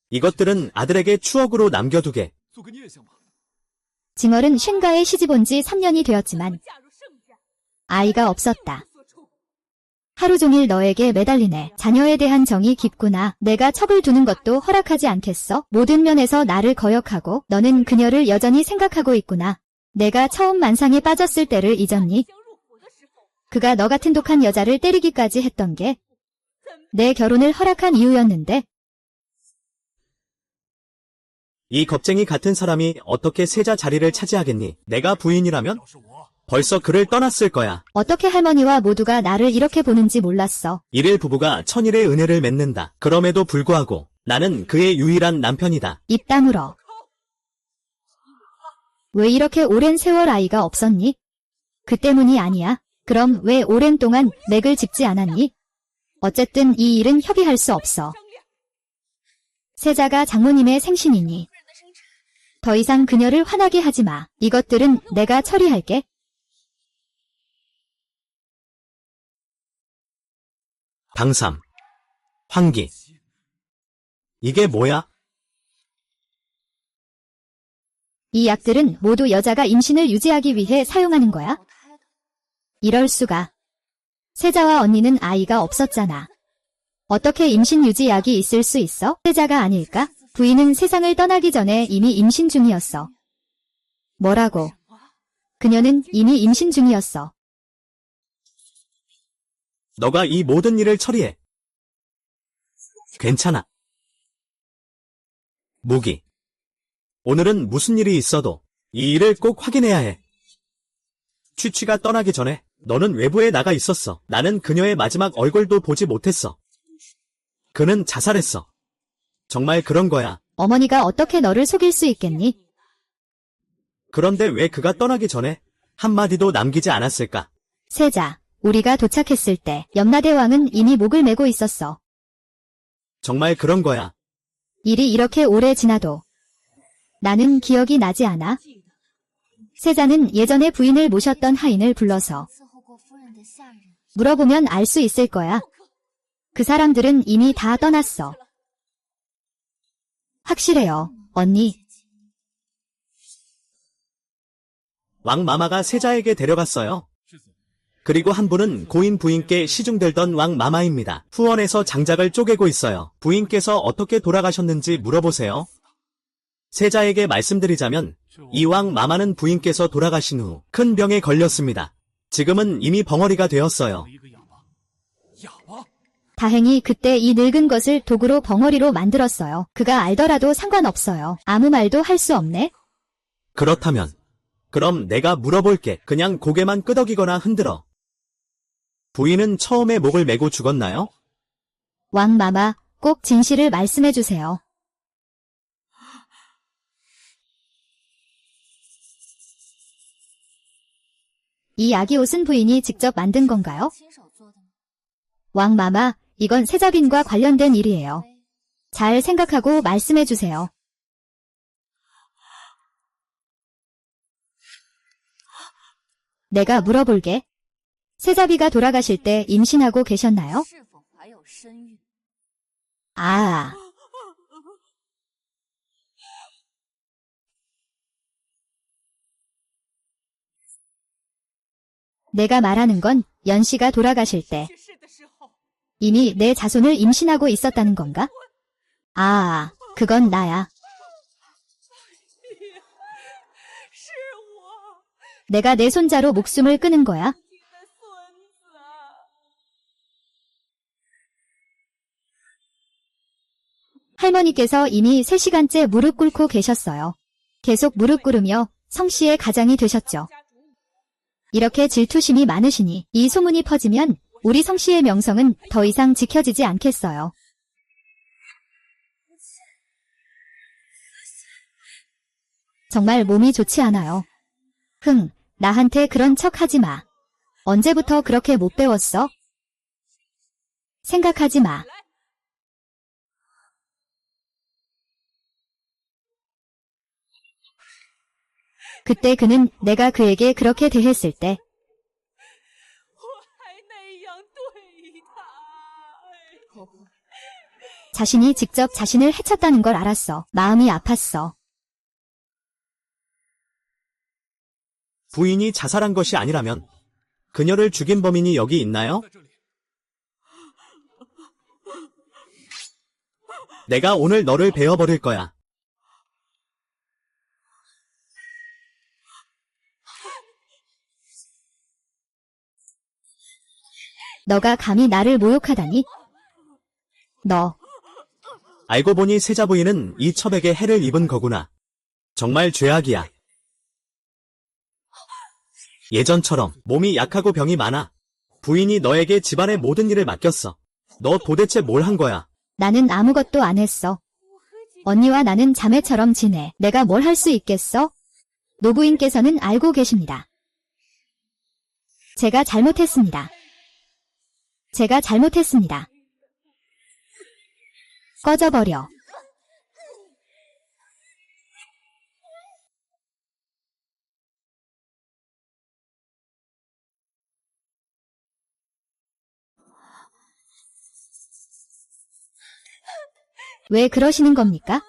이것들은 아들에게 추억으로 남겨두게. 징얼은 쉔가에 시집온 지 3년이 되었지만 아이가 없었다. 하루 종일 너에게 매달리네. 자녀에 대한 정이 깊구나. 내가 첩을 두는 것도 허락하지 않겠어? 모든 면에서 나를 거역하고 너는 그녀를 여전히 생각하고 있구나. 내가 처음 만상에 빠졌을 때를 잊었니? 그가 너 같은 독한 여자를 때리기까지 했던 게 내 결혼을 허락한 이유였는데. 이 겁쟁이 같은 사람이 어떻게 세자 자리를 차지하겠니? 내가 부인이라면 벌써 그를 떠났을 거야. 어떻게 할머니와 모두가 나를 이렇게 보는지 몰랐어. 일일 부부가 천일의 은혜를 맺는다. 그럼에도 불구하고 나는 그의 유일한 남편이다. 입 다물어. 왜 이렇게 오랜 세월 아이가 없었니? 그 때문이 아니야. 그럼 왜 오랜 동안 맥을 짚지 않았니? 어쨌든 이 일은 협의할 수 없어. 세자가 장모님의 생신이니 더 이상 그녀를 화나게 하지 마. 이것들은 내가 처리할게. 당삼, 환기. 이게 뭐야? 이 약들은 모두 여자가 임신을 유지하기 위해 사용하는 거야. 이럴 수가. 세자와 언니는 아이가 없었잖아. 어떻게 임신 유지약이 있을 수 있어? 세자가 아닐까? 부인은 세상을 떠나기 전에 이미 임신 중이었어. 뭐라고? 그녀는 이미 임신 중이었어. 너가 이 모든 일을 처리해. 괜찮아. 무기. 오늘은 무슨 일이 있어도 이 일을 꼭 확인해야 해. 취취가 떠나기 전에 너는 외부에 나가 있었어. 나는 그녀의 마지막 얼굴도 보지 못했어. 그는 자살했어. 정말 그런 거야. 어머니가 어떻게 너를 속일 수 있겠니? 그런데 왜 그가 떠나기 전에 한마디도 남기지 않았을까? 세자, 우리가 도착했을 때 염라대왕은 이미 목을 메고 있었어. 정말 그런 거야. 일이 이렇게 오래 지나도 나는 기억이 나지 않아. 세자는 예전에 부인을 모셨던 하인을 불러서 물어보면 알 수 있을 거야. 그 사람들은 이미 다 떠났어. 확실해요, 언니. 왕마마가 세자에게 데려갔어요. 그리고 한 분은 고인 부인께 시중들던 왕마마입니다. 후원에서 장작을 쪼개고 있어요. 부인께서 어떻게 돌아가셨는지 물어보세요. 세자에게 말씀드리자면 이 왕마마는 부인께서 돌아가신 후 큰 병에 걸렸습니다. 지금은 이미 벙어리가 되었어요. 다행히 그때 이 늙은 것을 도구로 벙어리로 만들었어요. 그가 알더라도 상관없어요. 아무 말도 할 수 없네. 그렇다면 그럼 내가 물어볼게. 그냥 고개만 끄덕이거나 흔들어. 부인은 처음에 목을 메고 죽었나요? 왕마마, 꼭 진실을 말씀해 주세요. 이 아기 옷은 부인이 직접 만든 건가요? 왕마마, 이건 세자빈과 관련된 일이에요. 잘 생각하고 말씀해 주세요. 내가 물어볼게. 세자비가 돌아가실 때 임신하고 계셨나요? 아, 내가 말하는 건 연씨가 돌아가실 때 이미 내 자손을 임신하고 있었다는 건가? 아, 그건 나야. 내가 내 손자로 목숨을 끊은 거야. 할머니께서 이미 3시간째 무릎 꿇고 계셨어요. 계속 무릎 꿇으며 성씨의 가장이 되셨죠. 이렇게 질투심이 많으시니 이 소문이 퍼지면 우리 성씨의 명성은 더 이상 지켜지지 않겠어요. 정말 몸이 좋지 않아요. 나한테 그런 척 하지 마. 언제부터 그렇게 못 배웠어? 생각하지 마. 그때 그는 내가 그에게 그렇게 대했을 때 자신이 직접 자신을 해쳤다는 걸 알았어. 마음이 아팠어. 부인이 자살한 것이 아니라면 그녀를 죽인 범인이 여기 있나요? 내가 오늘 너를 베어버릴 거야. 너가 감히 나를 모욕하다니? 너, 알고 보니 세자 부인은 이 첩에게 해를 입은 거구나. 정말 죄악이야. 예전처럼 몸이 약하고 병이 많아. 부인이 너에게 집안의 모든 일을 맡겼어. 너 도대체 뭘 한 거야? 나는 아무것도 안 했어. 언니와 나는 자매처럼 지내. 내가 뭘 할 수 있겠어? 노부인께서는 알고 계십니다. 제가 잘못했습니다. 제가 잘못했습니다. 꺼져버려. 왜 그러시는 겁니까?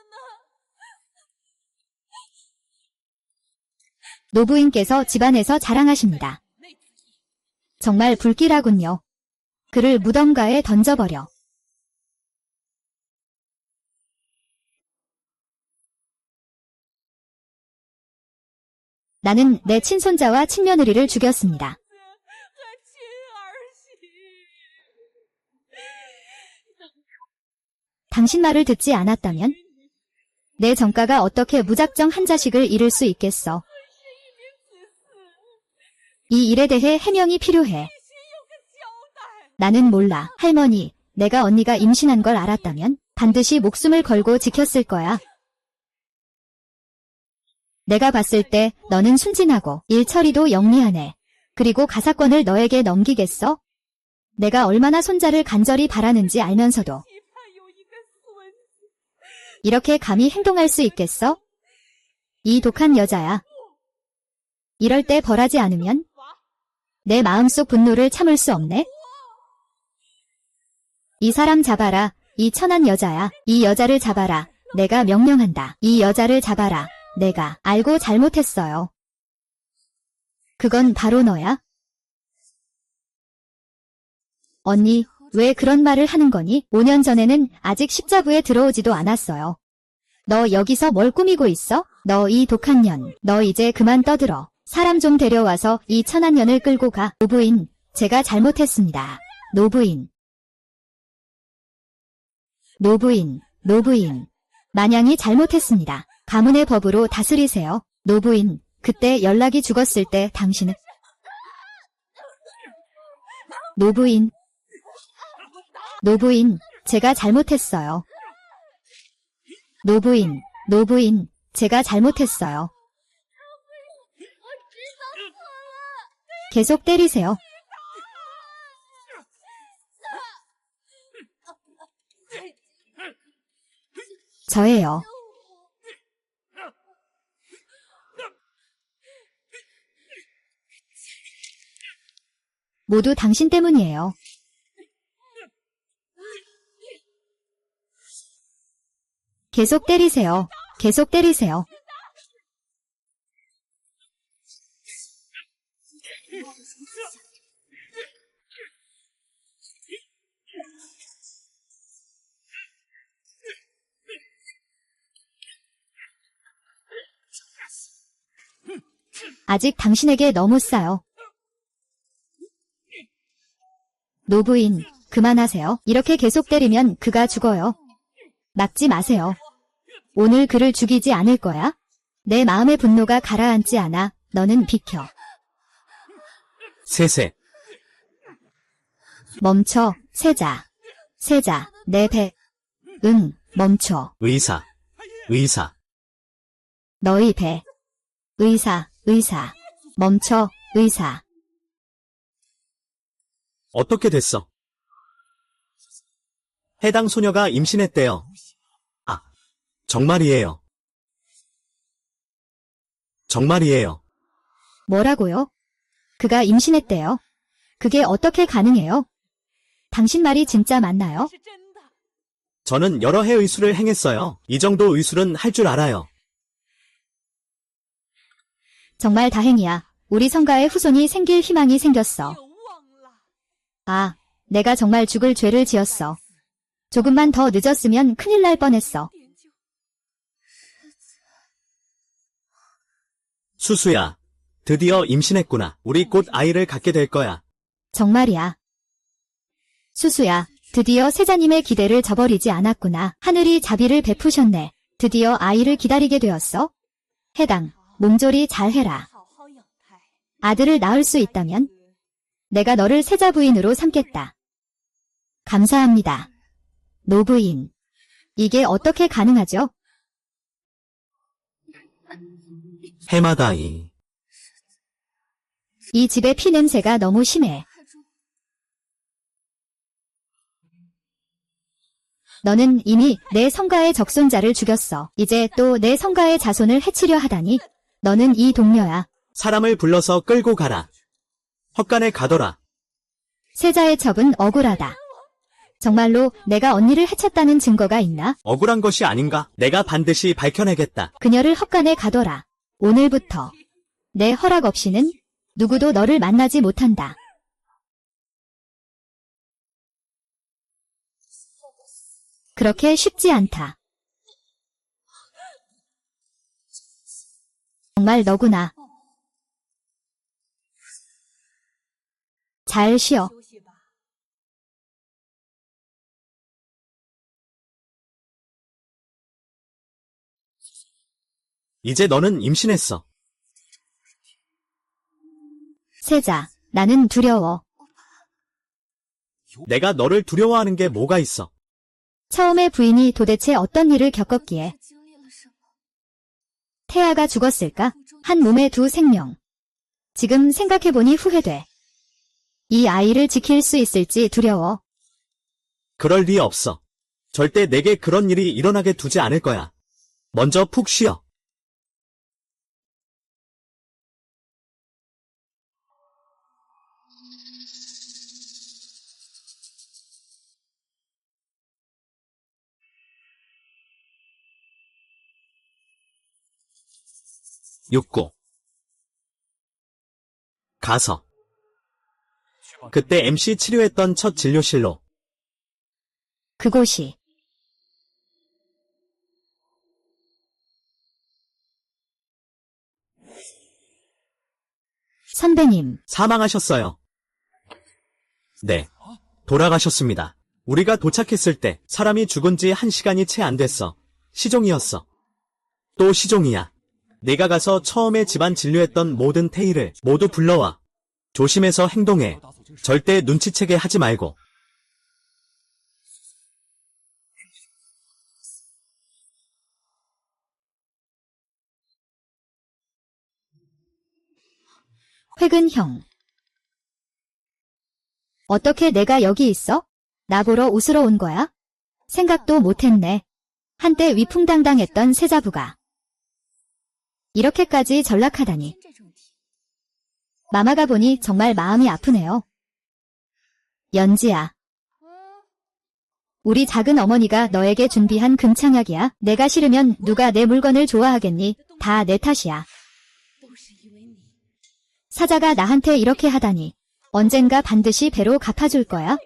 노부인께서 집안에서 자랑하십니다. 정말 불길하군요. 그를 무덤가에 던져버려. 나는 내 친손자와 친며느리를 죽였습니다. 당신 말을 듣지 않았다면 내 정가가 어떻게 무작정 한 자식을 잃을 수 있겠어. 이 일에 대해 해명이 필요해. 나는 몰라. 할머니, 내가 언니가 임신한 걸 알았다면 반드시 목숨을 걸고 지켰을 거야. 내가 봤을 때 너는 순진하고 일 처리도 영리하네. 그리고 가사권을 너에게 넘기겠어? 내가 얼마나 손자를 간절히 바라는지 알면서도 이렇게 감히 행동할 수 있겠어? 이 독한 여자야. 이럴 때 벌하지 않으면 내 마음속 분노를 참을 수 없네. 이 사람 잡아라. 이 천한 여자야. 이 여자를 잡아라. 내가 명령한다. 이 여자를 잡아라. 내가 알고 잘못했어요. 그건 바로 너야? 언니, 왜 그런 말을 하는 거니? 5년 전에는 아직 십자부에 들어오지도 않았어요. 너 여기서 뭘 꾸미고 있어? 너 이 독한 년. 너 이제 그만 떠들어. 사람 좀 데려와서 이 천한 년을 끌고 가. 노부인, 제가 잘못했습니다. 노부인. 노부인, 노부인. 마냥이 잘못했습니다. 가문의 법으로 다스리세요. 노부인, 그때 연락이 죽었을 때 당신은 노부인. 노부인, 제가 잘못했어요. 노부인, 노부인, 제가 잘못했어요. 계속 때리세요. 저예요. 모두 당신 때문이에요. 계속 때리세요. 계속 때리세요. 아직 당신에게 너무 싸요. 노부인, 그만하세요. 이렇게 계속 때리면 그가 죽어요. 막지 마세요. 오늘 그를 죽이지 않을 거야? 내 마음의 분노가 가라앉지 않아. 너는 비켜. 세세. 멈춰, 세자. 세자, 내 배. 응, 멈춰. 의사. 의사. 너희 배. 의사, 의사. 멈춰, 의사. 어떻게 됐어? 해당 소녀가 임신했대요. 아, 정말이에요. 정말이에요. 뭐라고요? 그가 임신했대요. 그게 어떻게 가능해요? 당신 말이 진짜 맞나요? 저는 여러 해 의술을 행했어요. 이 정도 의술은 할 줄 알아요. 정말 다행이야. 우리 성가의 후손이 생길 희망이 생겼어. 아, 내가 정말 죽을 죄를 지었어. 조금만 더 늦었으면 큰일 날 뻔했어. 수수야, 드디어 임신했구나. 우리 곧 아이를 갖게 될 거야. 정말이야. 수수야, 드디어 세자님의 기대를 저버리지 않았구나. 하늘이 자비를 베푸셨네. 드디어 아이를 기다리게 되었어. 해당, 몸조리 잘해라. 아들을 낳을 수 있다면 내가 너를 세자 부인으로 삼겠다. 감사합니다. 노부인. 이게 어떻게 가능하죠? 해마다이. 이 집의 피 냄새가 너무 심해. 너는 이미 내 성가의 적손자를 죽였어. 이제 또 내 성가의 자손을 해치려 하다니. 너는 이 동료야. 사람을 불러서 끌고 가라. 헛간에 가더라. 세자의 첩은 억울하다. 정말로 내가 언니를 해쳤다는 증거가 있나? 억울한 것이 아닌가? 내가 반드시 밝혀내겠다. 그녀를 헛간에 가둬라. 오늘부터 내 허락 없이는 누구도 너를 만나지 못한다. 그렇게 쉽지 않다. 정말 너구나. 잘 쉬어. 이제 너는 임신했어. 세자, 나는 두려워. 내가 너를 두려워하는 게 뭐가 있어? 처음에 부인이 도대체 어떤 일을 겪었기에 태아가 죽었을까? 한 몸에 두 생명. 지금 생각해보니 후회돼. 이 아이를 지킬 수 있을지 두려워. 그럴 리 없어. 절대 내게 그런 일이 일어나게 두지 않을 거야. 먼저 푹 쉬어. 육고. 가서. 그때 MC 치료했던 첫 진료실로. 그곳이 선배님, 사망하셨어요. 네. 돌아가셨습니다. 우리가 도착했을 때 사람이 죽은 지 1시간이 채 안 됐어. 시종이었어. 또 시종이야. 내가 가서 처음에 집안 진료했던 모든 태이를 모두 불러와. 조심해서 행동해. 절대 눈치채게 하지 말고. 회근형. 어떻게 내가 여기 있어? 나보러 웃으러 온 거야? 생각도 못했네. 한때 위풍당당했던 세자부가 이렇게까지 전락하다니. 마마가 보니 정말 마음이 아프네요. 연지야. 우리 작은 어머니가 너에게 준비한 금창약이야. 내가 싫으면 누가 내 물건을 좋아하겠니? 다 내 탓이야. 사자가 나한테 이렇게 하다니. 언젠가 반드시 배로 갚아줄 거야.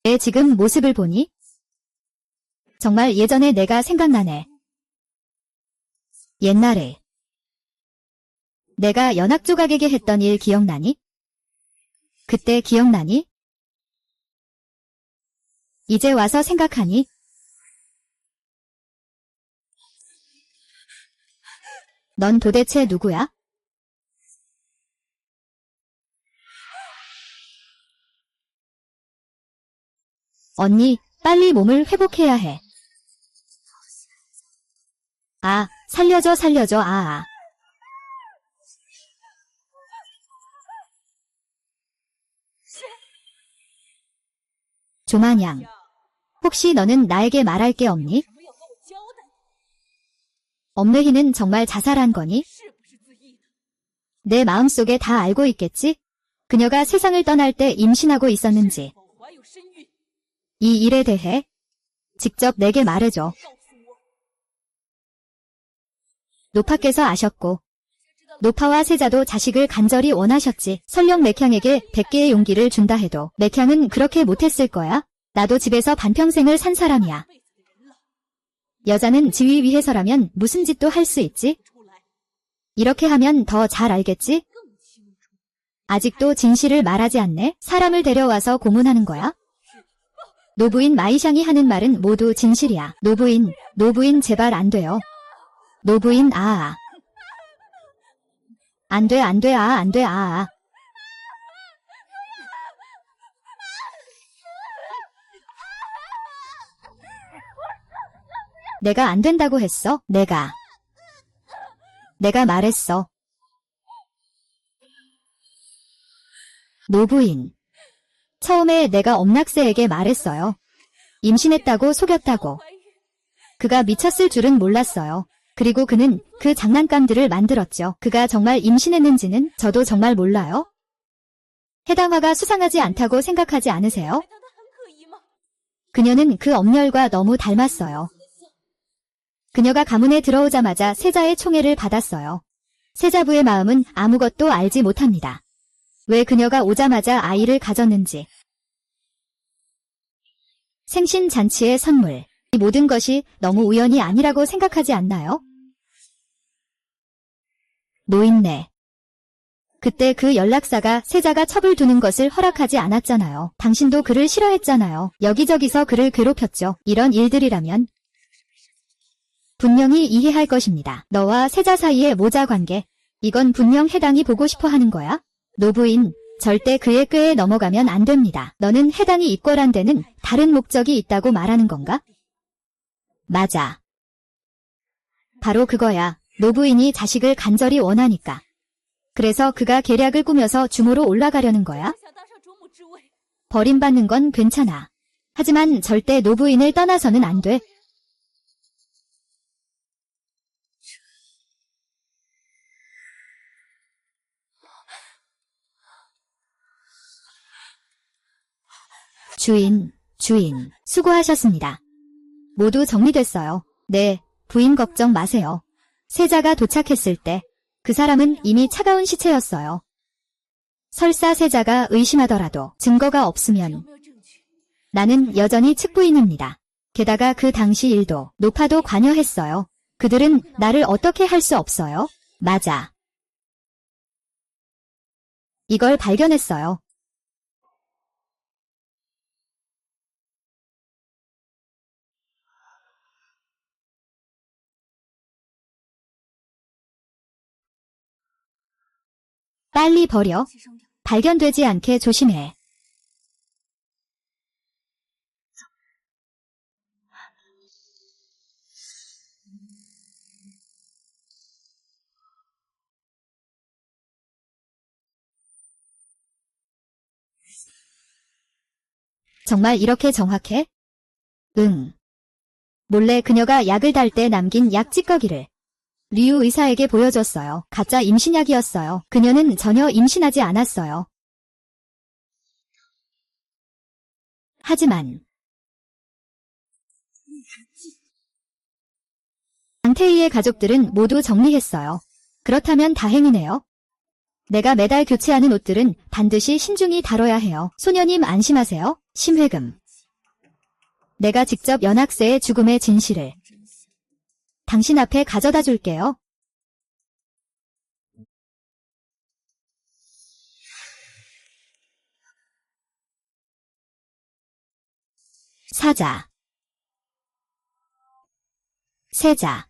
내 지금 모습을 보니 정말 예전에 내가 생각나네. 옛날에 내가 연학조각에게 했던 일 기억나니? 그때 기억나니? 이제 와서 생각하니? 넌 도대체 누구야? 언니, 빨리 몸을 회복해야 해. 아, 살려줘, 살려줘, 아. 조마냥, 혹시 너는 나에게 말할 게 없니? 엄매희는 정말 자살한 거니? 내 마음속에 다 알고 있겠지? 그녀가 세상을 떠날 때 임신하고 있었는지. 이 일에 대해 직접 내게 말해줘. 노파께서 아셨고 노파와 세자도 자식을 간절히 원하셨지. 설령 맥향에게 100개의 용기를 준다 해도 맥향은 그렇게 못했을 거야. 나도 집에서 반평생을 산 사람이야. 여자는 지위 위해서라면 무슨 짓도 할 수 있지? 이렇게 하면 더 잘 알겠지? 아직도 진실을 말하지 않네? 사람을 데려와서 고문하는 거야? 노부인 마이샹이 하는 말은 모두 진실이야. 노부인 제발 안 돼요. 노부인 아. 안 돼, 안 돼, 아, 안 돼, 아. 내가 안 된다고 했어. 내가 말했어. 노부인. 처음에 내가 엄낙새에게 말했어요. 임신했다고 속였다고. 그가 미쳤을 줄은 몰랐어요. 그리고 그는 그 장난감들을 만들었죠. 그가 정말 임신했는지는 저도 정말 몰라요. 해당 화가 수상하지 않다고 생각하지 않으세요? 그녀는 그 엄렬과 너무 닮았어요. 그녀가 가문에 들어오자마자 세자의 총애를 받았어요. 세자부의 마음은 아무것도 알지 못합니다. 왜 그녀가 오자마자 아이를 가졌는지. 생신 잔치의 선물. 이 모든 것이 너무 우연이 아니라고 생각하지 않나요? 노인네. 그때 그 연락사가 세자가 첩을 두는 것을 허락하지 않았잖아요. 당신도 그를 싫어했잖아요. 여기저기서 그를 괴롭혔죠. 이런 일들이라면 분명히 이해할 것입니다. 너와 세자 사이의 모자 관계. 이건 분명 해당이 보고 싶어 하는 거야. 노부인, 절대 그의 꾀에 넘어가면 안 됩니다. 너는 해당이 입궐한 데는 다른 목적이 있다고 말하는 건가? 맞아. 바로 그거야. 노부인이 자식을 간절히 원하니까. 그래서 그가 계략을 꾸며서 주모로 올라가려는 거야? 버림받는 건 괜찮아. 하지만 절대 노부인을 떠나서는 안 돼. 주인, 수고하셨습니다. 모두 정리됐어요. 네, 부인 걱정 마세요. 세자가 도착했을 때 그 사람은 이미 차가운 시체였어요. 설사 세자가 의심하더라도 증거가 없으면 나는 여전히 측부인입니다. 게다가 그 당시 일도 노파도 관여했어요. 그들은 나를 어떻게 할 수 없어요. 맞아. 이걸 발견했어요. 빨리 버려. 발견되지 않게 조심해. 정말 이렇게 정확해? 응. 몰래 그녀가 약을 달 때 남긴 약 찌꺼기를 류 의사에게 보여줬어요. 가짜 임신약이었어요. 그녀는 전혀 임신하지 않았어요. 하지만 장태희의 가족들은 모두 정리했어요. 그렇다면 다행이네요. 내가 매달 교체하는 옷들은 반드시 신중히 다뤄야 해요. 소녀님 안심하세요. 심회금. 내가 직접 연학세의 죽음의 진실을 당신 앞에 가져다 줄게요. 사자. 세자.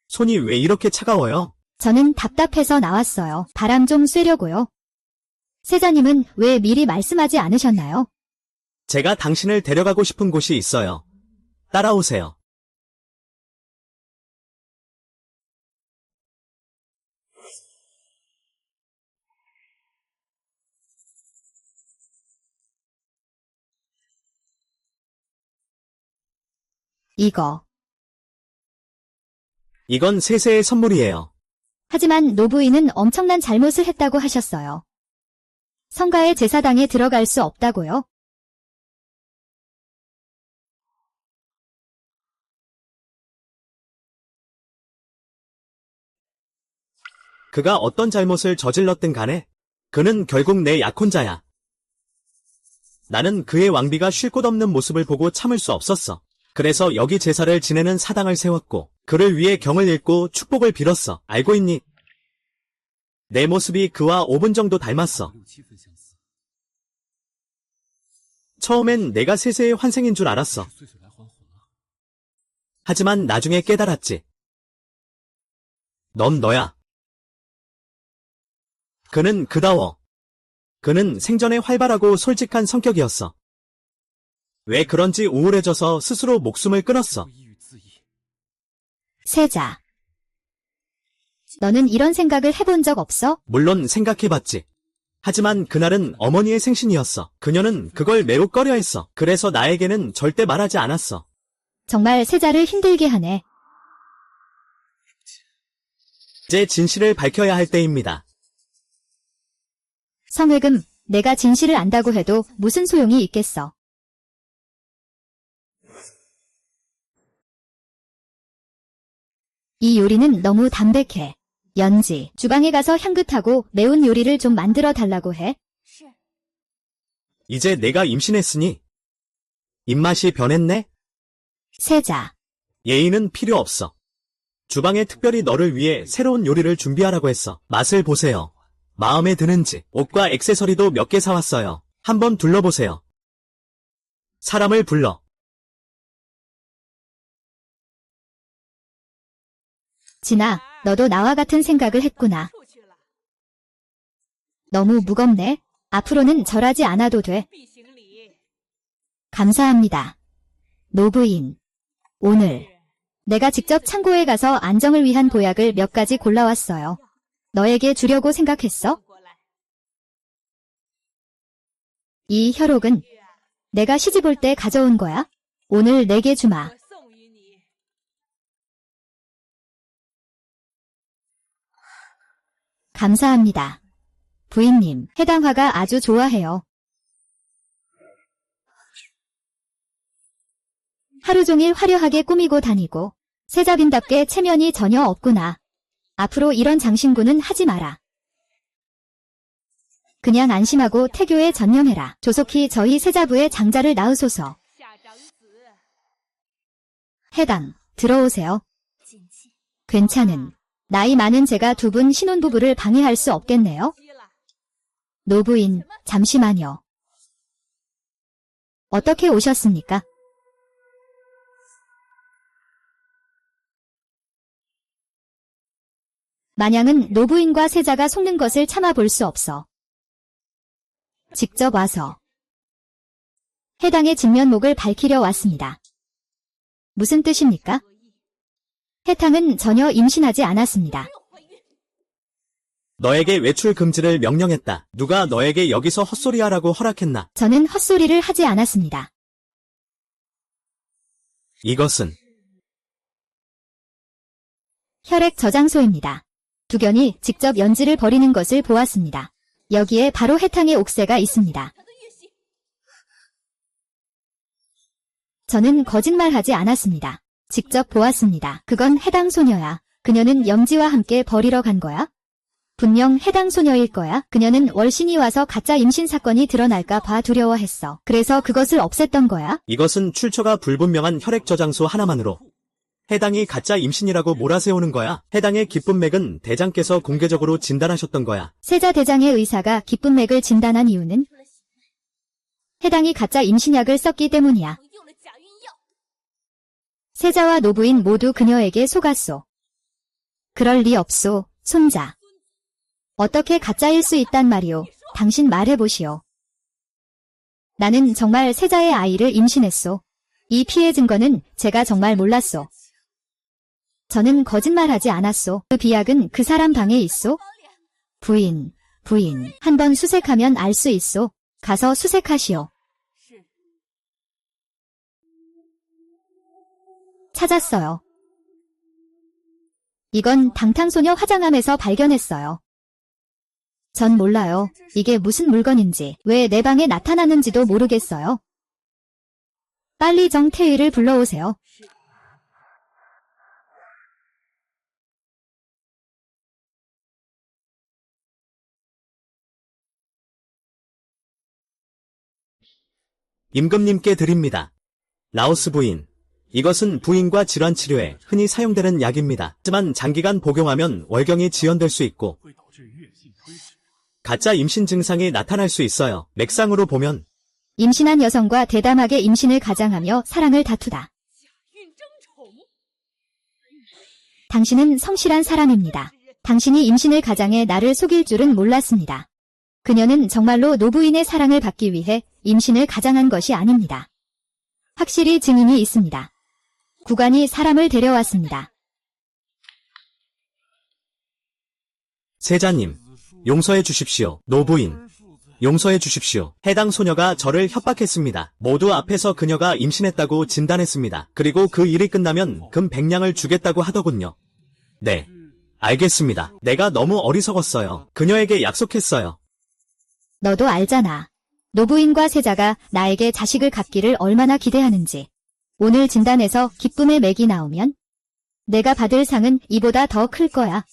손이 왜 이렇게 차가워요? 저는 답답해서 나왔어요. 바람 좀 쐬려고요. 세자님은 왜 미리 말씀하지 않으셨나요? 제가 당신을 데려가고 싶은 곳이 있어요. 따라오세요. 이건 세세의 선물이에요. 하지만 노부인은 엄청난 잘못을 했다고 하셨어요. 성가의 제사당에 들어갈 수 없다고요? 그가 어떤 잘못을 저질렀든 간에 그는 결국 내 약혼자야. 나는 그의 왕비가 쉴 곳 없는 모습을 보고 참을 수 없었어. 그래서 여기 제사를 지내는 사당을 세웠고 그를 위해 경을 읽고 축복을 빌었어. 알고 있니? 내 모습이 그와 5분 정도 닮았어. 처음엔 내가 세세의 환생인 줄 알았어. 하지만 나중에 깨달았지. 넌 너야. 그는 그다워. 그는 생전에 활발하고 솔직한 성격이었어. 왜 그런지 우울해져서 스스로 목숨을 끊었어. 세자. 너는 이런 생각을 해본 적 없어? 물론 생각해봤지. 하지만 그날은 어머니의 생신이었어. 그녀는 그걸 매우 꺼려했어. 그래서 나에게는 절대 말하지 않았어. 정말 세자를 힘들게 하네. 이제 진실을 밝혀야 할 때입니다. 성회금, 내가 진실을 안다고 해도 무슨 소용이 있겠어. 이 요리는 너무 담백해. 연지, 주방에 가서 향긋하고 매운 요리를 좀 만들어 달라고 해. 이제 내가 임신했으니 입맛이 변했네? 세자. 예의는 필요 없어. 주방에 특별히 너를 위해 새로운 요리를 준비하라고 했어. 맛을 보세요. 마음에 드는지. 옷과 액세서리도 몇 개 사왔어요. 한번 둘러보세요. 사람을 불러. 진아, 너도 나와 같은 생각을 했구나. 너무 무겁네. 앞으로는 절하지 않아도 돼. 감사합니다. 노부인. 오늘 내가 직접 창고에 가서 안정을 위한 보약을 몇 가지 골라왔어요. 너에게 주려고 생각했어? 이 혈옥은 내가 시집 올 때 가져온 거야. 오늘 내게 주마. 감사합니다. 부인님, 해당 화가 아주 좋아해요. 하루 종일 화려하게 꾸미고 다니고 세자빈답게 체면이 전혀 없구나. 앞으로 이런 장신구는 하지 마라. 그냥 안심하고 태교에 전념해라. 조속히 저희 세자부의 장자를 낳으소서. 해당, 들어오세요. 괜찮은 나이 많은 제가 두 분 신혼부부를 방해할 수 없겠네요. 노부인, 잠시만요. 어떻게 오셨습니까? 마냥은 노부인과 세자가 속는 것을 참아볼 수 없어. 직접 와서 해당의 진면목을 밝히려 왔습니다. 무슨 뜻입니까? 해탕은 전혀 임신하지 않았습니다. 너에게 외출 금지를 명령했다. 누가 너에게 여기서 헛소리하라고 허락했나? 저는 헛소리를 하지 않았습니다. 이것은 혈액 저장소입니다. 두견이 직접 연지를 벌이는 것을 보았습니다. 여기에 바로 해탕의 옥새가 있습니다. 저는 거짓말하지 않았습니다. 직접 보았습니다. 그건 해당 소녀야. 그녀는 염지와 함께 버리러 간 거야? 분명 해당 소녀일 거야. 그녀는 월신이 와서 가짜 임신 사건이 드러날까 봐 두려워했어. 그래서 그것을 없앴던 거야. 이것은 출처가 불분명한 혈액 저장소 하나만으로 해당이 가짜 임신이라고 몰아세우는 거야. 해당의 기쁜 맥은 대장께서 공개적으로 진단하셨던 거야. 세자 대장의 의사가 기쁜 맥을 진단한 이유는 해당이 가짜 임신약을 썼기 때문이야. 세자와 노부인 모두 그녀에게 속았소. 그럴 리 없소, 손자. 어떻게 가짜일 수 있단 말이오. 당신 말해보시오. 나는 정말 세자의 아이를 임신했소. 이 피해 증거는 제가 정말 몰랐소. 저는 거짓말하지 않았소. 그 비약은 그 사람 방에 있소. 부인. 한번 수색하면 알 수 있소. 가서 수색하시오. 찾았어요. 이건 당탕소녀 화장함에서 발견했어요. 전 몰라요. 이게 무슨 물건인지, 왜 내 방에 나타났는지도 모르겠어요. 빨리 정태희를 불러오세요. 임금님께 드립니다. 라오스 부인. 이것은 부인과 질환 치료에 흔히 사용되는 약입니다. 하지만 장기간 복용하면 월경이 지연될 수 있고 가짜 임신 증상이 나타날 수 있어요. 맥상으로 보면 임신한 여성과 대담하게 임신을 가장하며 사랑을 다투다. 당신은 성실한 사람입니다. 당신이 임신을 가장해 나를 속일 줄은 몰랐습니다. 그녀는 정말로 노부인의 사랑을 받기 위해 임신을 가장한 것이 아닙니다. 확실히 증인이 있습니다. 구관이 사람을 데려왔습니다. 세자님, 용서해 주십시오. 노부인, 용서해 주십시오. 해당 소녀가 저를 협박했습니다. 모두 앞에서 그녀가 임신했다고 진단했습니다. 그리고 그 일이 끝나면 금 100냥을 주겠다고 하더군요. 네, 알겠습니다. 내가 너무 어리석었어요. 그녀에게 약속했어요. 너도 알잖아. 노부인과 세자가 나에게 자식을 갖기를 얼마나 기대하는지. 오늘 진단에서 기쁨의 맥이 나오면 내가 받을 상은 이보다 더 클 거야.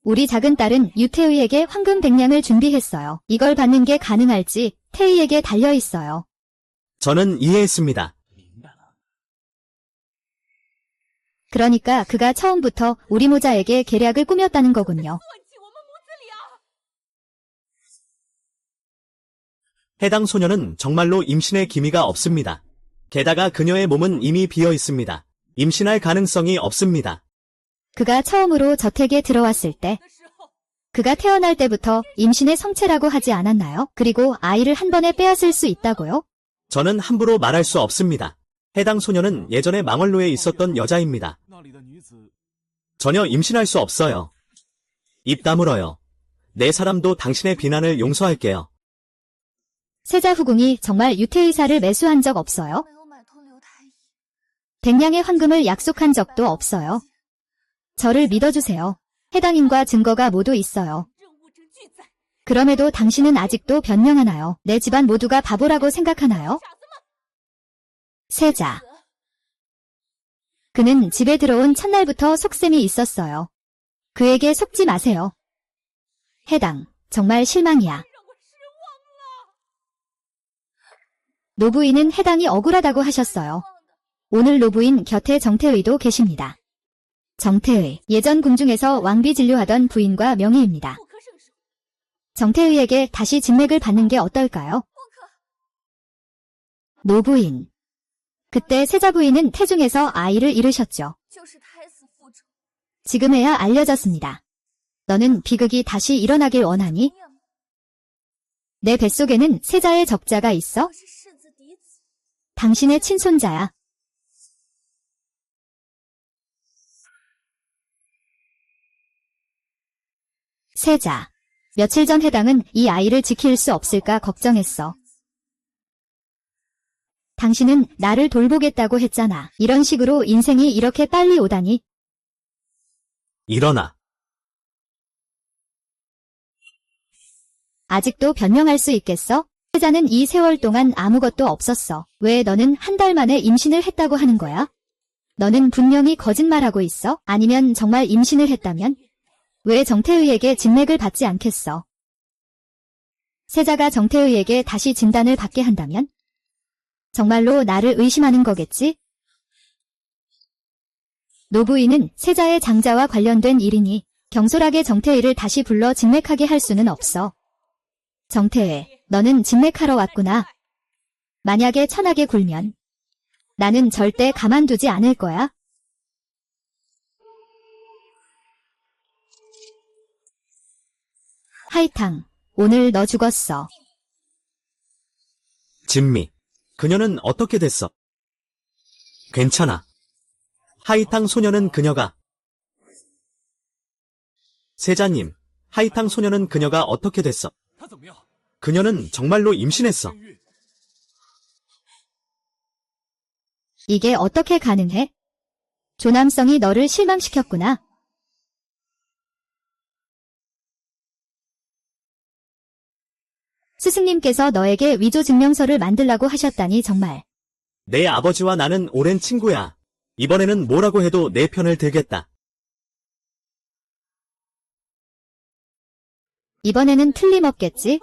우리 작은 딸은 유태의에게 황금 100냥을 준비했어요. 이걸 받는 게 가능할지 태의에게 달려 있어요. 저는 이해했습니다. 그러니까 그가 처음부터 우리 모자에게 계략을 꾸몄다는 거군요. 해당 소녀는 정말로 임신의 기미가 없습니다. 게다가 그녀의 몸은 이미 비어 있습니다. 임신할 가능성이 없습니다. 그가 처음으로 저택에 들어왔을 때, 그가 태어날 때부터 임신의 성체라고 하지 않았나요? 그리고 아이를 한 번에 빼앗을 수 있다고요? 저는 함부로 말할 수 없습니다. 해당 소녀는 예전에 망월로에 있었던 여자입니다. 전혀 임신할 수 없어요. 입 다물어요. 내 사람도 당신의 비난을 용서할게요. 세자 후궁이 정말 유태의사를 매수한 적 없어요? 100냥의 황금을 약속한 적도 없어요. 저를 믿어주세요. 해당인과 증거가 모두 있어요. 그럼에도 당신은 아직도 변명하나요? 내 집안 모두가 바보라고 생각하나요? 세자. 그는 집에 들어온 첫날부터 속셈이 있었어요. 그에게 속지 마세요. 해당, 정말 실망이야. 노부인은 해당이 억울하다고 하셨어요. 오늘 노부인 곁에 정태의도 계십니다. 정태의, 예전 궁중에서 왕비 진료하던 부인과 명의입니다. 정태의에게 다시 진맥을 받는 게 어떨까요? 노부인. 그때 세자 부인은 태중에서 아이를 잃으셨죠. 지금에야 알려졌습니다. 너는 비극이 다시 일어나길 원하니? 내 뱃속에는 세자의 적자가 있어? 당신의 친손자야. 세자. 며칠 전 해당은 이 아이를 지킬 수 없을까 걱정했어. 당신은 나를 돌보겠다고 했잖아. 이런 식으로 인생이 이렇게 빨리 오다니. 일어나. 아직도 변명할 수 있겠어? 세자는 이 세월 동안 아무것도 없었어. 왜 너는 한 달 만에 임신을 했다고 하는 거야? 너는 분명히 거짓말하고 있어? 아니면 정말 임신을 했다면? 왜 정태의에게 진맥을 받지 않겠어? 세자가 정태의에게 다시 진단을 받게 한다면? 정말로 나를 의심하는 거겠지? 노부인은 세자의 장자와 관련된 일이니 경솔하게 정태의를 다시 불러 진맥하게 할 수는 없어. 정태의, 너는 진맥하러 왔구나. 만약에 천하게 굴면 나는 절대 가만두지 않을 거야. 하이탕, 오늘 너 죽었어. 진미. 그녀는 어떻게 됐어? 괜찮아. 하이탕 소녀는 그녀가. 세자님, 하이탕 소녀는 그녀가 어떻게 됐어? 그녀는 정말로 임신했어. 이게 어떻게 가능해? 조남성이 너를 실망시켰구나. 스승님께서 너에게 위조 증명서를 만들라고 하셨다니 정말. 내 아버지와 나는 오랜 친구야. 이번에는 뭐라고 해도 내 편을 들겠다. 이번에는 틀림없겠지?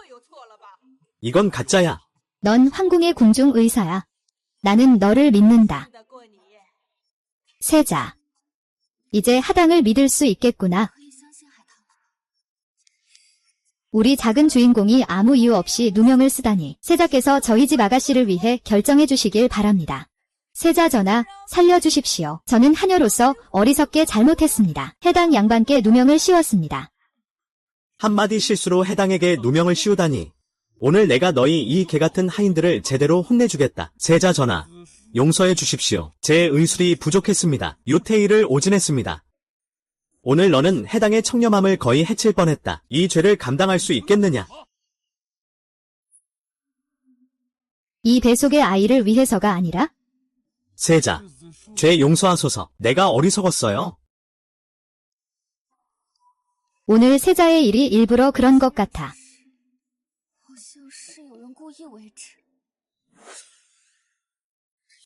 이건 가짜야. 넌 황궁의 궁중 의사야. 나는 너를 믿는다. 세자. 이제 하당을 믿을 수 있겠구나. 우리 작은 주인공이 아무 이유 없이 누명을 쓰다니. 세자께서 저희 집 아가씨를 위해 결정해 주시길 바랍니다. 세자 전하, 살려주십시오. 저는 하녀로서 어리석게 잘못했습니다. 해당 양반께 누명을 씌웠습니다. 한마디 실수로 해당에게 누명을 씌우다니. 오늘 내가 너희 이 개같은 하인들을 제대로 혼내주겠다. 세자 전하, 용서해 주십시오. 제 의술이 부족했습니다. 유태의를 오진했습니다. 오늘 너는 해당의 청렴함을 거의 해칠 뻔했다. 이 죄를 감당할 수 있겠느냐? 이 뱃속의 아이를 위해서가 아니라? 세자, 죄 용서하소서. 내가 어리석었어요. 오늘 세자의 일이 일부러 그런 것 같아.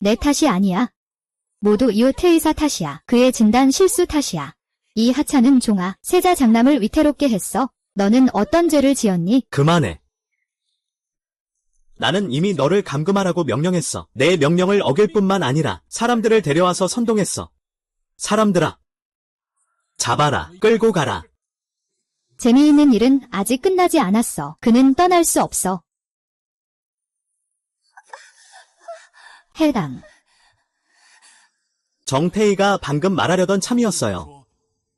내 탓이 아니야. 모두 유태의사 탓이야. 그의 진단 실수 탓이야. 이 하찮은 종아, 세자 장남을 위태롭게 했어. 너는 어떤 죄를 지었니? 그만해. 나는 이미 너를 감금하라고 명령했어. 내 명령을 어길 뿐만 아니라 사람들을 데려와서 선동했어. 사람들아, 잡아라, 끌고 가라. 재미있는 일은 아직 끝나지 않았어. 그는 떠날 수 없어. 해당. 정태희가 방금 말하려던 참이었어요.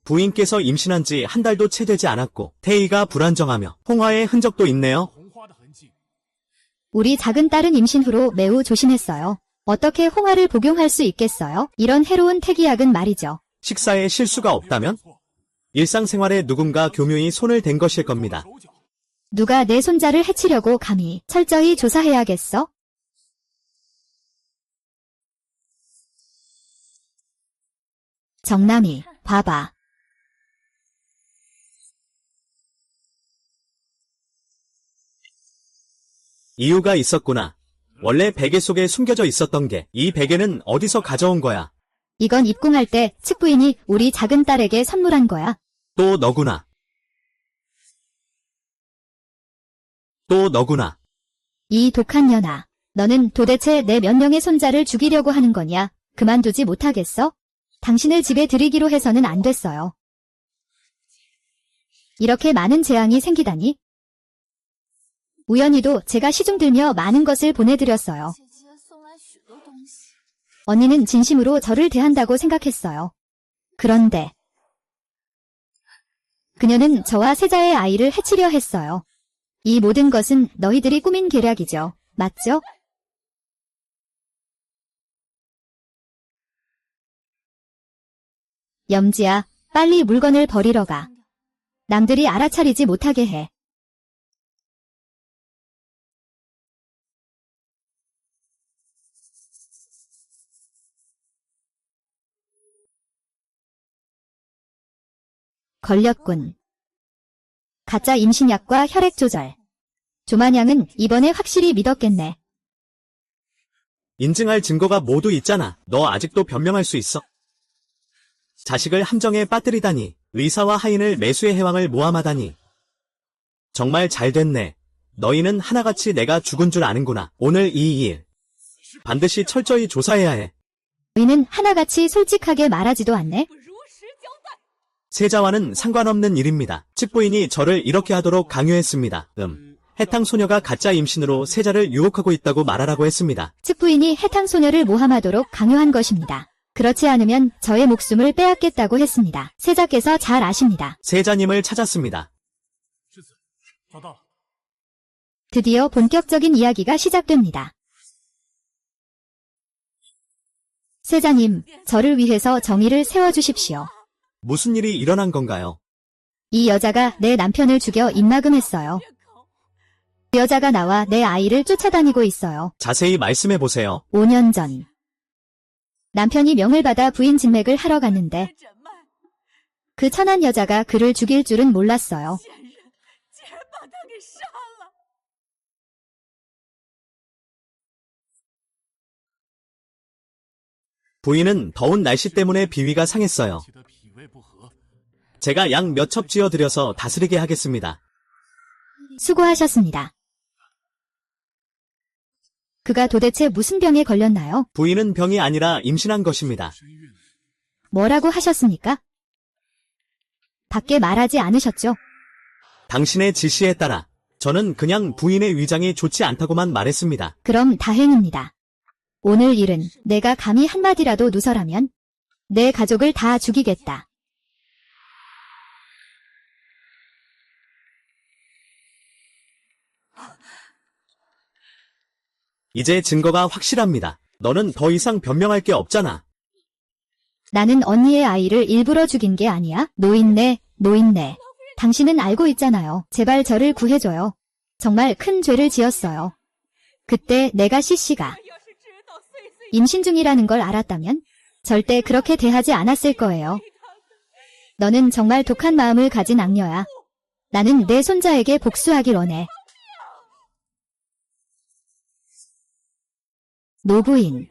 부인께서 임신한 지 한 달도 채 되지 않았고 태희가 불안정하며 홍화의 흔적도 있네요. 우리 작은 딸은 임신 후로 매우 조심했어요. 어떻게 홍화를 복용할 수 있겠어요? 이런 해로운 태기약은 말이죠. 식사에 실수가 없다면? 일상생활에 누군가 교묘히 손을 댄 것일 겁니다. 누가 내 손자를 해치려고 감히 철저히 조사해야겠어? 정남이, 봐봐. 이유가 있었구나. 원래 베개 속에 숨겨져 있었던 게 이 베개는 어디서 가져온 거야? 이건 입궁할 때 측부인이 우리 작은 딸에게 선물한 거야. 또 너구나. 또 너구나. 이 독한 년아. 너는 도대체 내 몇 명의 손자를 죽이려고 하는 거냐? 그만두지 못하겠어? 당신을 집에 들이기로 해서는 안 됐어요. 이렇게 많은 재앙이 생기다니? 우연히도 제가 시중 들며 많은 것을 보내드렸어요. 언니는 진심으로 저를 대한다고 생각했어요. 그런데 그녀는 저와 세자의 아이를 해치려 했어요. 이 모든 것은 너희들이 꾸민 계략이죠. 맞죠? 염지야, 빨리 물건을 버리러 가. 남들이 알아차리지 못하게 해. 걸렸군. 가짜 임신약과 혈액 조절. 조만양은 이번에 확실히 믿었겠네. 인증할 증거가 모두 있잖아. 너 아직도 변명할 수 있어? 자식을 함정에 빠뜨리다니. 의사와 하인을 매수의 해왕을 모함하다니. 정말 잘 됐네. 너희는 하나같이 내가 죽은 줄 아는구나. 오늘 이 일 반드시 철저히 조사해야 해. 너희는 하나같이 솔직하게 말하지도 않네. 세자와는 상관없는 일입니다. 측부인이 저를 이렇게 하도록 강요했습니다. 해탕소녀가 가짜 임신으로 세자를 유혹하고 있다고 말하라고 했습니다. 측부인이 해탕소녀를 모함하도록 강요한 것입니다. 그렇지 않으면 저의 목숨을 빼앗겠다고 했습니다. 세자께서 잘 아십니다. 세자님을 찾았습니다. 드디어 본격적인 이야기가 시작됩니다. 세자님, 저를 위해서 정의를 세워주십시오. 무슨 일이 일어난 건가요? 이 여자가 내 남편을 죽여 입막음했어요. 그 여자가 나와 내 아이를 쫓아다니고 있어요. 자세히 말씀해 보세요. 5년 전. 남편이 명을 받아 부인 진맥을 하러 갔는데 그 천한 여자가 그를 죽일 줄은 몰랐어요. 부인은 더운 날씨 때문에 비위가 상했어요. 제가 약 몇 첩 쥐어드려서 다스리게 하겠습니다. 수고하셨습니다. 그가 도대체 무슨 병에 걸렸나요? 부인은 병이 아니라 임신한 것입니다. 뭐라고 하셨습니까? 밖에 말하지 않으셨죠? 당신의 지시에 따라 저는 그냥 부인의 위장이 좋지 않다고만 말했습니다. 그럼 다행입니다. 오늘 일은 내가 감히 한마디라도 누설하면 내 가족을 다 죽이겠다. 이제 증거가 확실합니다. 너는 더 이상 변명할 게 없잖아. 나는 언니의 아이를 일부러 죽인 게 아니야. 노인네. 당신은 알고 있잖아요. 제발 저를 구해줘요. 정말 큰 죄를 지었어요. 그때 내가 씨씨가 임신 중이라는 걸 알았다면 절대 그렇게 대하지 않았을 거예요. 너는 정말 독한 마음을 가진 악녀야. 나는 내 손자에게 복수하길 원해. 노부인.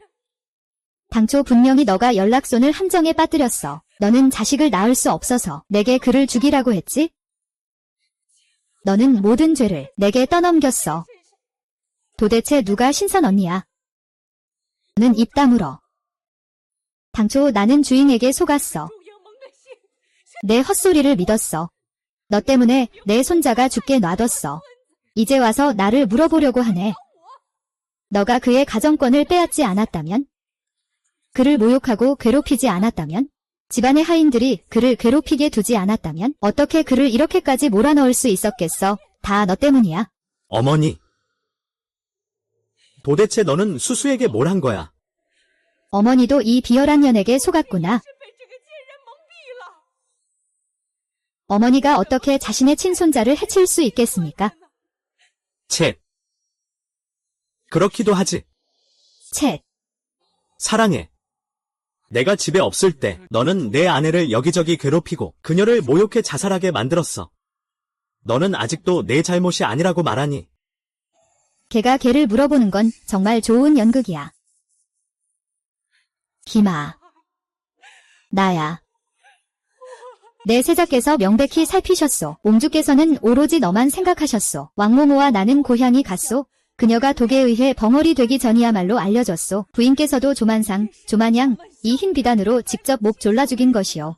당초 분명히 너가 연락선을 함정에 빠뜨렸어. 너는 자식을 낳을 수 없어서 내게 그를 죽이라고 했지? 너는 모든 죄를 내게 떠넘겼어. 도대체 누가 신선 언니야? 너는 입 다물어. 당초 나는 주인에게 속았어. 내 헛소리를 믿었어. 너 때문에 내 손자가 죽게 놔뒀어. 이제 와서 나를 물어보려고 하네. 너가 그의 가정권을 빼앗지 않았다면? 그를 모욕하고 괴롭히지 않았다면? 집안의 하인들이 그를 괴롭히게 두지 않았다면? 어떻게 그를 이렇게까지 몰아넣을 수 있었겠어? 다 너 때문이야. 어머니. 도대체 너는 수수에게 뭘 한 거야? 어머니도 이 비열한 년에게 속았구나. 어머니가 어떻게 자신의 친손자를 해칠 수 있겠습니까? 쳇. 그렇기도 하지. 쳇. 사랑해. 내가 집에 없을 때 너는 내 아내를 여기저기 괴롭히고 그녀를 모욕해 자살하게 만들었어. 너는 아직도 내 잘못이 아니라고 말하니? 걔가 걔를 물어보는 건 정말 좋은 연극이야. 기마. 나야. 내 세자께서 명백히 살피셨소. 옹주께서는 오로지 너만 생각하셨소. 왕모모와 나는 고향이 갔소. 그녀가 독에 의해 벙어리 되기 전이야말로 알려졌소. 부인께서도 조만상, 조만양, 이 흰 비단으로 직접 목 졸라 죽인 것이요.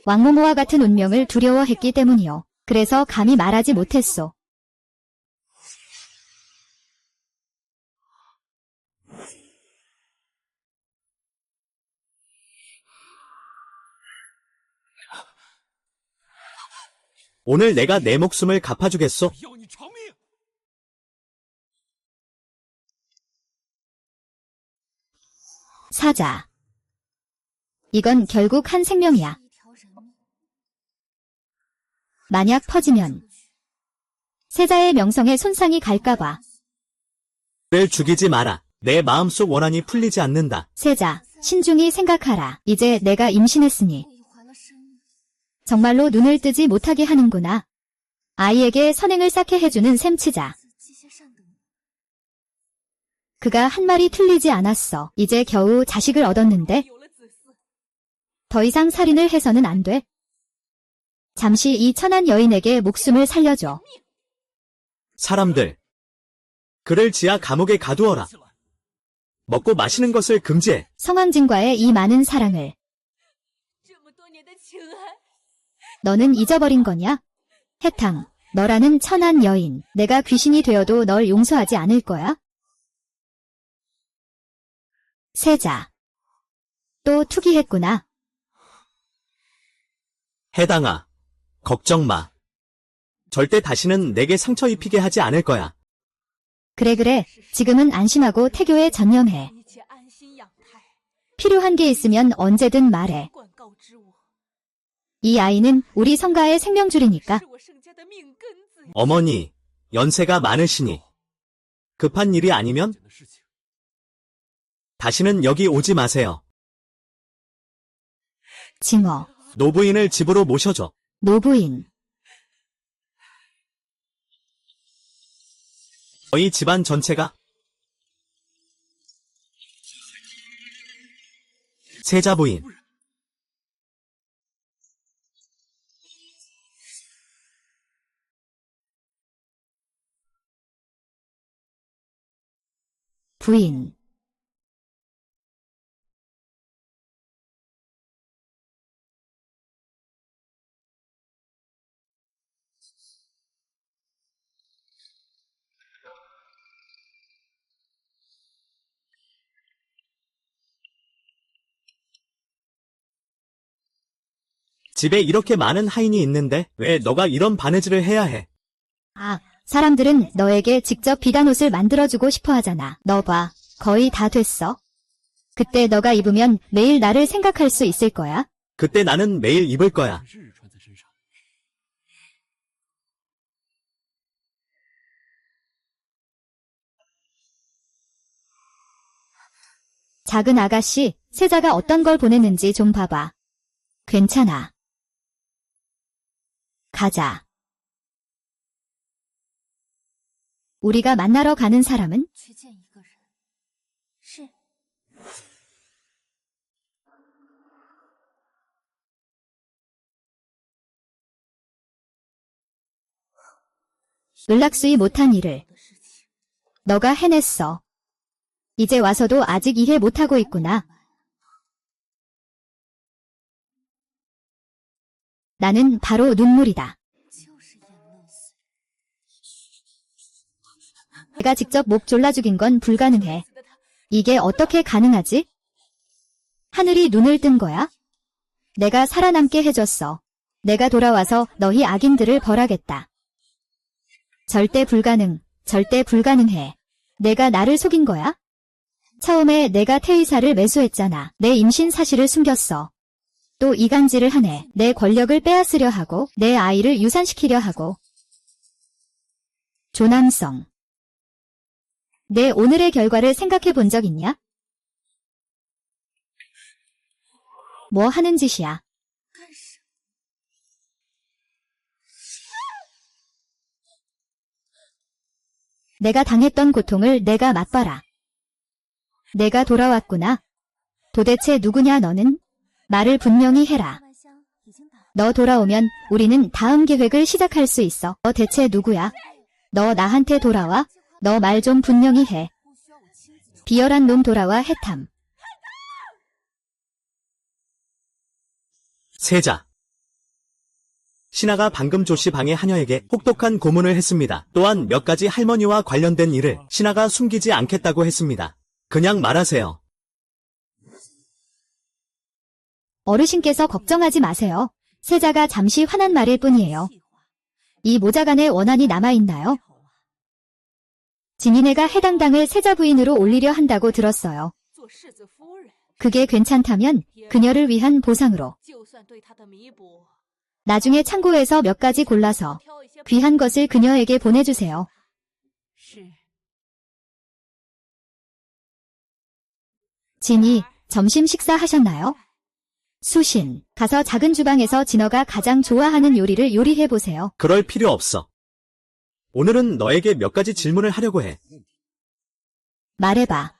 왕모모와 같은 운명을 두려워했기 때문이요. 그래서 감히 말하지 못했소. 오늘 내가 내 목숨을 갚아주겠소? 사자. 이건 결국 한 생명이야. 만약 퍼지면 세자의 명성에 손상이 갈까봐. 를 죽이지 마라. 내 마음속 원한이 풀리지 않는다. 세자, 신중히 생각하라. 이제 내가 임신했으니 정말로 눈을 뜨지 못하게 하는구나. 아이에게 선행을 쌓게 해주는 셈치자. 그가 한 말이 틀리지 않았어. 이제 겨우 자식을 얻었는데 더 이상 살인을 해서는 안 돼. 잠시 이 천한 여인에게 목숨을 살려줘. 사람들. 그를 지하 감옥에 가두어라. 먹고 마시는 것을 금지해. 성왕진과의 이 많은 사랑을 너는 잊어버린 거냐? 해탕, 너라는 천한 여인. 내가 귀신이 되어도 널 용서하지 않을 거야? 세자. 또 투기했구나. 해당아. 걱정 마. 절대 다시는 내게 상처 입히게 하지 않을 거야. 그래. 지금은 안심하고 태교에 전념해. 필요한 게 있으면 언제든 말해. 이 아이는 우리 성가의 생명줄이니까. 어머니, 연세가 많으시니 급한 일이 아니면 다시는 여기 오지 마세요. 징어. 노부인을 집으로 모셔줘. 노부인. 너희 집안 전체가 세자 부인. 부인. 집에 이렇게 많은 하인이 있는데 왜 너가 이런 바느질을 해야 해? 아, 사람들은 너에게 직접 비단옷을 만들어주고 싶어 하잖아. 너 봐. 거의 다 됐어. 그때 너가 입으면 매일 나를 생각할 수 있을 거야. 그때 나는 매일 입을 거야. 작은 아가씨, 세자가 어떤 걸 보냈는지 좀 봐봐. 괜찮아. 가자. 우리가 만나러 가는 사람은? 연락수이 못한 일을 너가 해냈어. 이제 와서도 아직 이해 못하고 있구나. 나는 바로 눈물이다. 내가 직접 목 졸라 죽인 건 불가능해. 이게 어떻게 가능하지? 하늘이 눈을 뜬 거야? 내가 살아남게 해줬어. 내가 돌아와서 너희 악인들을 벌하겠다. 절대 불가능, 절대 불가능해. 내가 나를 속인 거야? 처음에 내가 태의사를 매수했잖아. 내 임신 사실을 숨겼어. 또 이간질을 하네. 내 권력을 빼앗으려 하고 내 아이를 유산시키려 하고. 조남성. 내 오늘의 결과를 생각해 본 적 있냐? 뭐 하는 짓이야? 내가 당했던 고통을 내가 맛봐라. 내가 돌아왔구나. 도대체 누구냐 너는? 말을 분명히 해라. 너 돌아오면 우리는 다음 계획을 시작할 수 있어. 너 대체 누구야? 너 나한테 돌아와? 너 말 좀 분명히 해. 비열한 놈 돌아와 해탐. 세자. 신하가 방금 조씨 방의 하녀에게 혹독한 고문을 했습니다. 또한 몇 가지 할머니와 관련된 일을 신하가 숨기지 않겠다고 했습니다. 그냥 말하세요. 어르신께서 걱정하지 마세요. 세자가 잠시 화난 말일 뿐이에요. 이 모자간에 원한이 남아있나요? 진인애가 해당 당을 세자 부인으로 올리려 한다고 들었어요. 그게 괜찮다면 그녀를 위한 보상으로 나중에 창고에서 몇 가지 골라서 귀한 것을 그녀에게 보내주세요. 진이 점심 식사하셨나요? 수신, 가서 작은 주방에서 진어가 가장 좋아하는 요리를 요리해보세요. 그럴 필요 없어. 오늘은 너에게 몇 가지 질문을 하려고 해. 말해봐.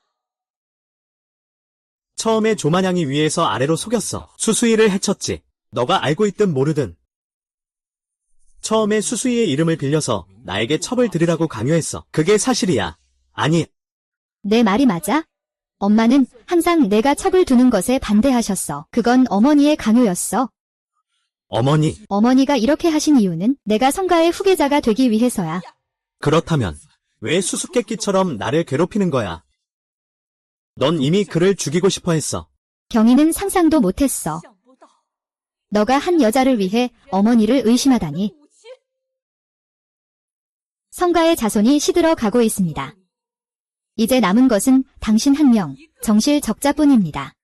처음에 조만양이 위에서 아래로 속였어. 수수이를 해쳤지. 너가 알고 있든 모르든. 처음에 수수이의 이름을 빌려서 나에게 첩을 들이라고 강요했어. 그게 사실이야. 아니, 내 말이 맞아? 엄마는 항상 내가 첩을 두는 것에 반대하셨어. 그건 어머니의 강요였어. 어머니. 어머니가 이렇게 하신 이유는 내가 성가의 후계자가 되기 위해서야. 그렇다면 왜 수수께끼처럼 나를 괴롭히는 거야? 넌 이미 그를 죽이고 싶어 했어. 경희는 상상도 못했어. 너가 한 여자를 위해 어머니를 의심하다니. 성가의 자손이 시들어 가고 있습니다. 이제 남은 것은 당신 한 명, 정실 적자뿐입니다.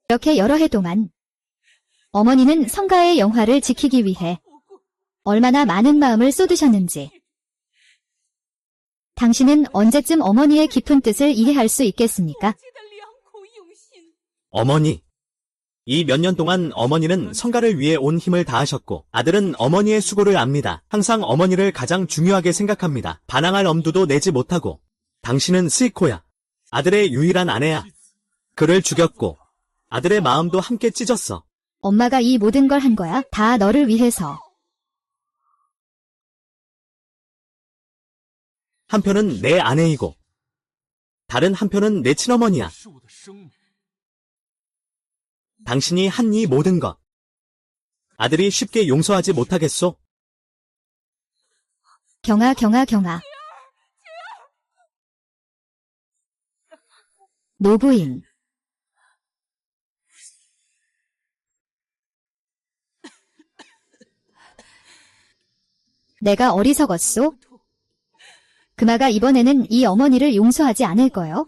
이렇게 여러 해 동안 어머니는 성가의 영화를 지키기 위해 얼마나 많은 마음을 쏟으셨는지. 당신은 언제쯤 어머니의 깊은 뜻을 이해할 수 있겠습니까? 어머니. 이 몇 년 동안 어머니는 성가를 위해 온 힘을 다하셨고 아들은 어머니의 수고를 압니다. 항상 어머니를 가장 중요하게 생각합니다. 반항할 엄두도 내지 못하고. 당신은 스이코야. 아들의 유일한 아내야. 그를 죽였고 아들의 마음도 함께 찢었어. 엄마가 이 모든 걸 한 거야. 다 너를 위해서. 한편은 내 아내이고 다른 한편은 내 친어머니야. 당신이 한 이 모든 것. 아들이 쉽게 용서하지 못하겠소? 경아. 노부인. 내가 어리석었소? 금아가 이번에는 이 어머니를 용서하지 않을 거요.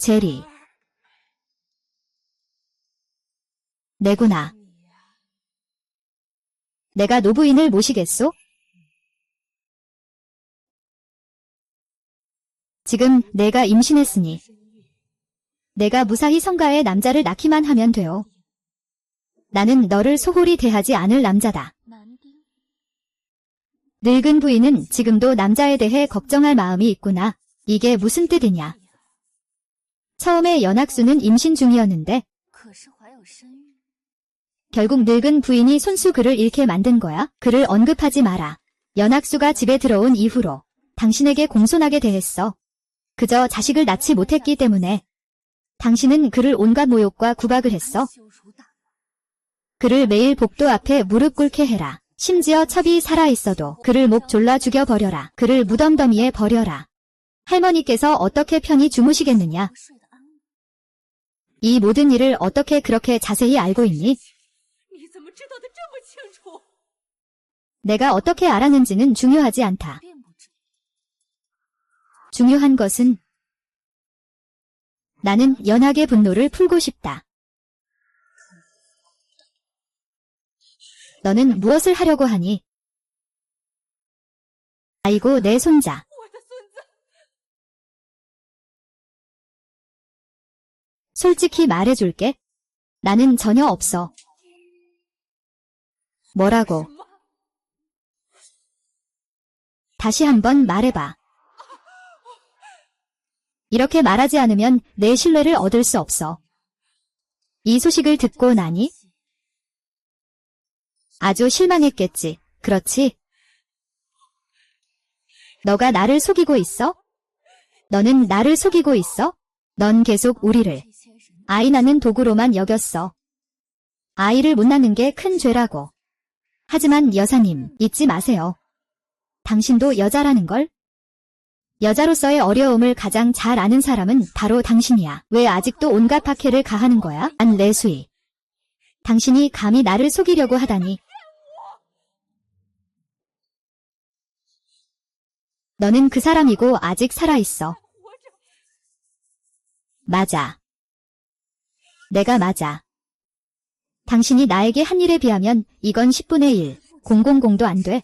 제리. 내구나. 내가 노부인을 모시겠소? 지금 내가 임신했으니 내가 무사히 성가의 남자를 낳기만 하면 돼요. 나는 너를 소홀히 대하지 않을 남자다. 늙은 부인은 지금도 남자에 대해 걱정할 마음이 있구나. 이게 무슨 뜻이냐? 처음에 연학수는 임신 중이었는데 결국 늙은 부인이 손수 그를 잃게 만든 거야. 그를 언급하지 마라. 연학수가 집에 들어온 이후로 당신에게 공손하게 대했어. 그저 자식을 낳지 못했기 때문에. 당신은 그를 온갖 모욕과 구박을 했어. 그를 매일 복도 앞에 무릎 꿇게 해라. 심지어 첩이 살아있어도 그를 목 졸라 죽여버려라. 그를 무덤더미에 버려라. 할머니께서 어떻게 편히 주무시겠느냐? 이 모든 일을 어떻게 그렇게 자세히 알고 있니? 내가 어떻게 알았는지는 중요하지 않다. 중요한 것은 나는 연하게 분노를 풀고 싶다. 너는 무엇을 하려고 하니? 아이고, 내 손자. 솔직히 말해줄게. 나는 전혀 없어. 뭐라고? 다시 한번 말해봐. 이렇게 말하지 않으면 내 신뢰를 얻을 수 없어. 이 소식을 듣고 나니? 아주 실망했겠지. 그렇지? 너가 나를 속이고 있어? 너는 나를 속이고 있어? 넌 계속 우리를 아이 낳는 도구로만 여겼어. 아이를 못 낳는 게 큰 죄라고. 하지만 여사님, 잊지 마세요. 당신도 여자라는 걸? 여자로서의 어려움을 가장 잘 아는 사람은 바로 당신이야. 왜 아직도 온갖 박해를 가하는 거야? 안내수이. 당신이 감히 나를 속이려고 하다니. 너는 그 사람이고 아직 살아있어. 맞아. 내가 맞아. 당신이 나에게 한 일에 비하면 이건 10분의 1, 000도 안 돼.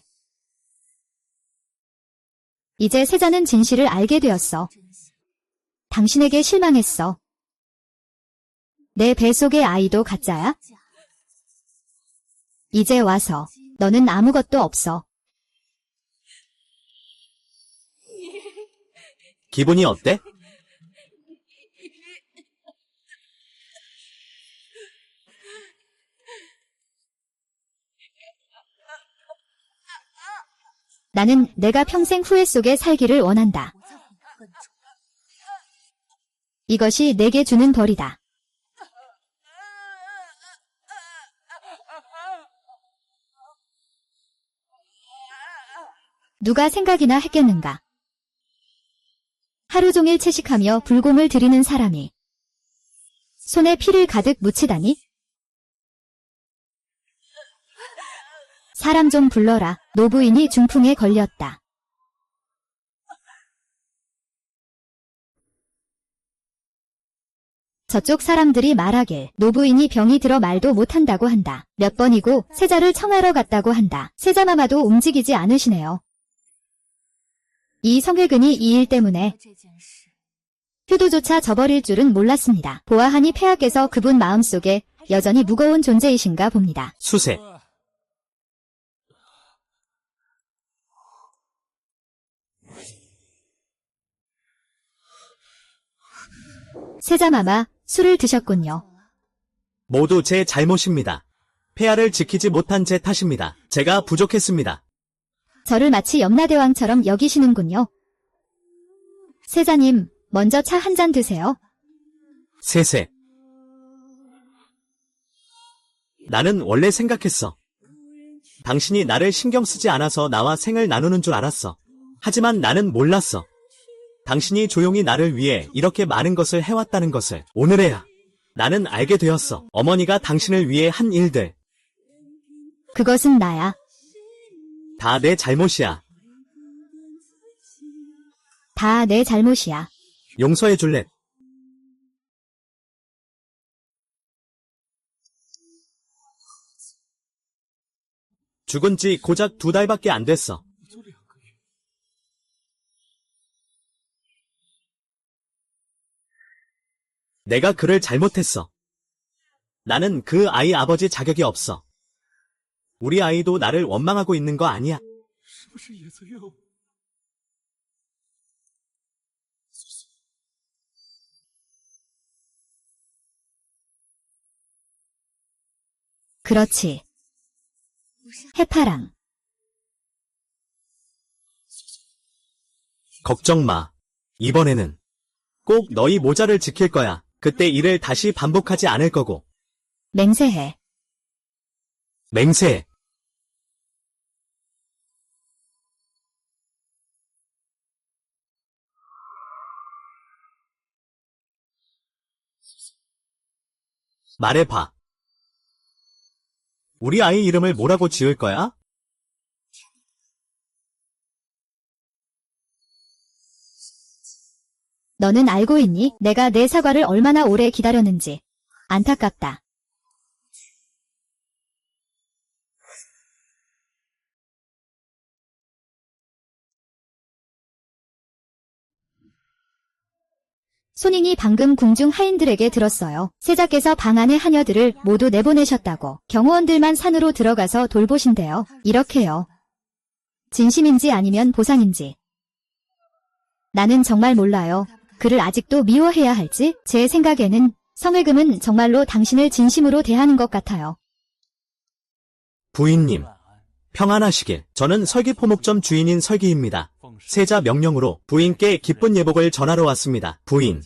이제 세자는 진실을 알게 되었어. 당신에게 실망했어. 내 뱃속의 아이도 가짜야? 이제 와서 너는 아무것도 없어. 기분이 어때? 나는 내가 평생 후회 속에 살기를 원한다. 이것이 내게 주는 벌이다. 누가 생각이나 했겠는가? 하루 종일 채식하며 불공을 들이는 사람이 손에 피를 가득 묻히다니? 사람 좀 불러라. 노부인이 중풍에 걸렸다. 저쪽 사람들이 말하길 노부인이 병이 들어 말도 못한다고 한다. 몇 번이고 세자를 청하러 갔다고 한다. 세자마마도 움직이지 않으시네요. 이 성회근이 이 일 때문에 효도조차 저버릴 줄은 몰랐습니다. 보아하니 폐하께서 그분 마음속에 여전히 무거운 존재이신가 봅니다. 수세. 세자마마, 술을 드셨군요. 모두 제 잘못입니다. 폐하를 지키지 못한 제 탓입니다. 제가 부족했습니다. 저를 마치 염라대왕처럼 여기시는군요. 세자님, 먼저 차 한 잔 드세요. 세세. 나는 원래 생각했어. 당신이 나를 신경 쓰지 않아서 나와 생을 나누는 줄 알았어. 하지만 나는 몰랐어. 당신이 조용히 나를 위해 이렇게 많은 것을 해왔다는 것을 오늘에야 나는 알게 되었어. 어머니가 당신을 위해 한 일들. 그것은 나야. 다 내 잘못이야. 다 내 잘못이야. 용서해 줄래? 죽은 지 고작 2달밖에 안 됐어. 내가 그를 잘못했어. 나는 그 아이 아버지 자격이 없어. 우리 아이도 나를 원망하고 있는 거 아니야. 그렇지. 해파랑. 걱정 마. 이번에는 꼭 너희 모자를 지킬 거야. 그때 일을 다시 반복하지 않을 거고. 맹세해. 맹세해. 말해봐. 우리 아이 이름을 뭐라고 지을 거야? 너는 알고 있니? 내가 내 사과를 얼마나 오래 기다렸는지. 안타깝다. 손인이 방금 궁중 하인들에게 들었어요. 세자께서 방 안의 하녀들을 모두 내보내셨다고. 경호원들만 산으로 들어가서 돌보신대요. 이렇게요. 진심인지 아니면 보상인지. 나는 정말 몰라요. 그를 아직도 미워해야 할지? 제 생각에는 성일금은 정말로 당신을 진심으로 대하는 것 같아요. 부인님, 평안하시길. 저는 설기포목점 주인인 설기입니다. 세자 명령으로 부인께 기쁜 예복을 전하러 왔습니다. 부인,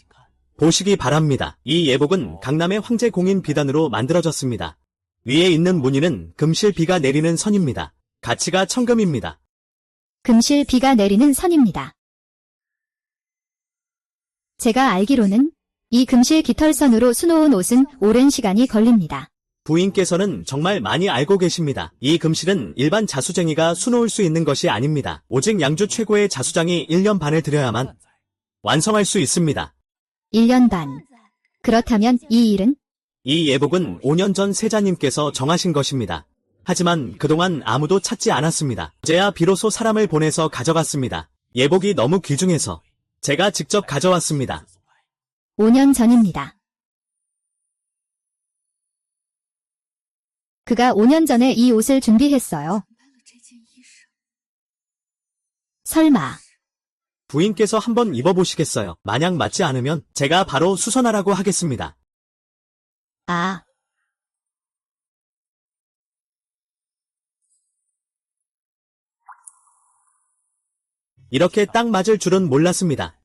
보시기 바랍니다. 이 예복은 강남의 황제 공인 비단으로 만들어졌습니다. 위에 있는 무늬는 금실 비가 내리는 선입니다. 가치가 1000금입니다. 금실 비가 내리는 선입니다. 제가 알기로는 이 금실 깃털선으로 수놓은 옷은 오랜 시간이 걸립니다. 부인께서는 정말 많이 알고 계십니다. 이 금실은 일반 자수쟁이가 수놓을 수 있는 것이 아닙니다. 오직 양주 최고의 자수장이 1년 반을 들여야만 완성할 수 있습니다. 1년 반. 그렇다면 이 일은? 이 예복은 5년 전 세자님께서 정하신 것입니다. 하지만 그동안 아무도 찾지 않았습니다. 어제야 비로소 사람을 보내서 가져갔습니다. 예복이 너무 귀중해서 제가 직접 가져왔습니다. 5년 전입니다. 그가 5년 전에 이 옷을 준비했어요. 설마. 부인께서 한번 입어보시겠어요? 만약 맞지 않으면 제가 바로 수선하라고 하겠습니다. 아. 이렇게 딱 맞을 줄은 몰랐습니다.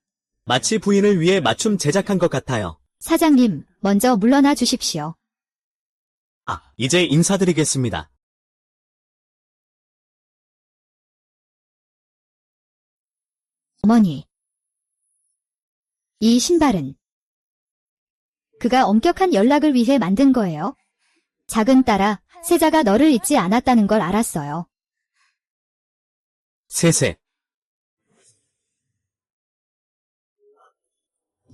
마치 부인을 위해 맞춤 제작한 것 같아요. 사장님, 먼저 물러나 주십시오. 이제 인사드리겠습니다. 어머니. 이 신발은 그가 엄격한 연락을 위해 만든 거예요. 작은 딸아, 세자가 너를 잊지 않았다는 걸 알았어요. 세세.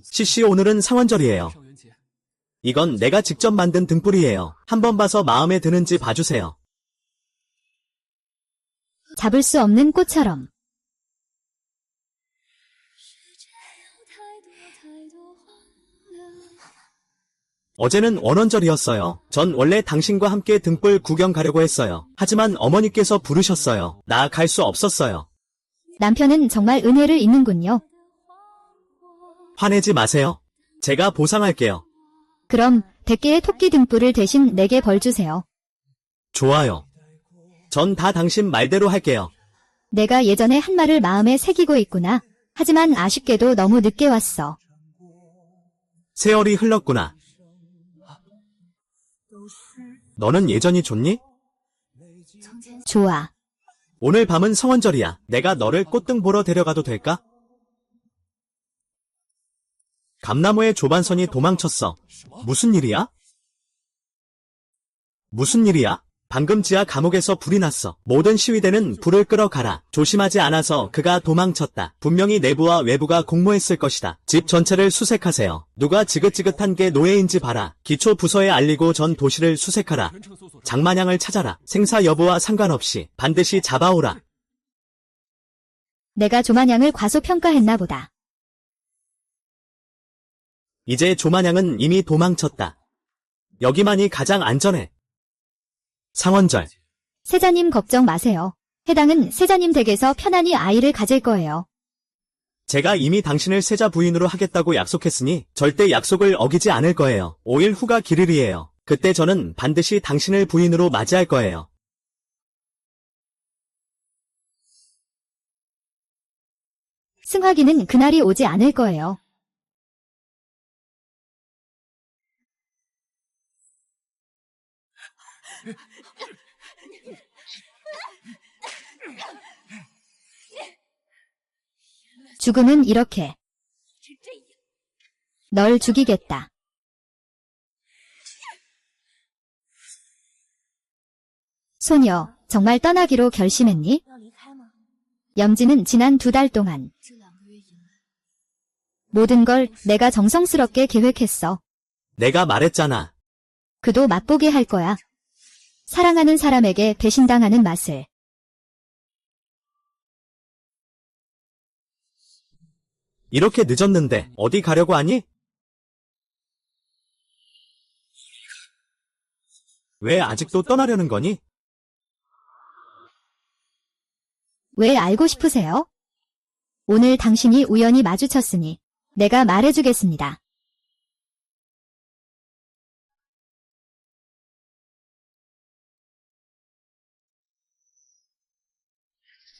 시시 오늘은 상원절이에요. 이건 내가 직접 만든 등불이에요. 한번 봐서 마음에 드는지 봐주세요. 잡을 수 없는 꽃처럼. 어제는 원원절이었어요. 전 원래 당신과 함께 등불 구경 가려고 했어요. 하지만 어머니께서 부르셨어요. 나 갈 수 없었어요. 남편은 정말 은혜를 잊는군요. 화내지 마세요. 제가 보상할게요. 그럼 100개의 토끼 등불을 대신 내게 벌 주세요. 좋아요. 전 다 당신 말대로 할게요. 내가 예전에 한 말을 마음에 새기고 있구나. 하지만 아쉽게도 너무 늦게 왔어. 세월이 흘렀구나. 너는 예전이 좋니? 좋아. 오늘 밤은 성원절이야. 내가 너를 꽃등 보러 데려가도 될까? 감나무의 조반선이 도망쳤어. 무슨 일이야? 무슨 일이야? 방금 지하 감옥에서 불이 났어. 모든 시위대는 불을 끌어가라. 조심하지 않아서 그가 도망쳤다. 분명히 내부와 외부가 공모했을 것이다. 집 전체를 수색하세요. 누가 지긋지긋한 게 노예인지 봐라. 기초 부서에 알리고 전 도시를 수색하라. 장마냥을 찾아라. 생사 여부와 상관없이 반드시 잡아오라. 내가 조마냥을 과소평가했나 보다. 이제 조마냥은 이미 도망쳤다. 여기만이 가장 안전해. 상원절. 세자님 걱정 마세요. 해당은 세자님 댁에서 편안히 아이를 가질 거예요. 제가 이미 당신을 세자 부인으로 하겠다고 약속했으니 절대 약속을 어기지 않을 거예요. 5일 후가 기르리예요. 그때 저는 반드시 당신을 부인으로 맞이할 거예요. 승화기는 그날이 오지 않을 거예요. 죽음은 이렇게. 널 죽이겠다. 소녀, 정말 떠나기로 결심했니? 염지는 지난 2달 동안 모든 걸 내가 정성스럽게 계획했어. 내가 말했잖아. 그도 맛보게 할 거야. 사랑하는 사람에게 배신당하는 맛을. 이렇게 늦었는데 어디 가려고 하니? 왜 아직도 떠나려는 거니? 왜 알고 싶으세요? 오늘 당신이 우연히 마주쳤으니 내가 말해주겠습니다.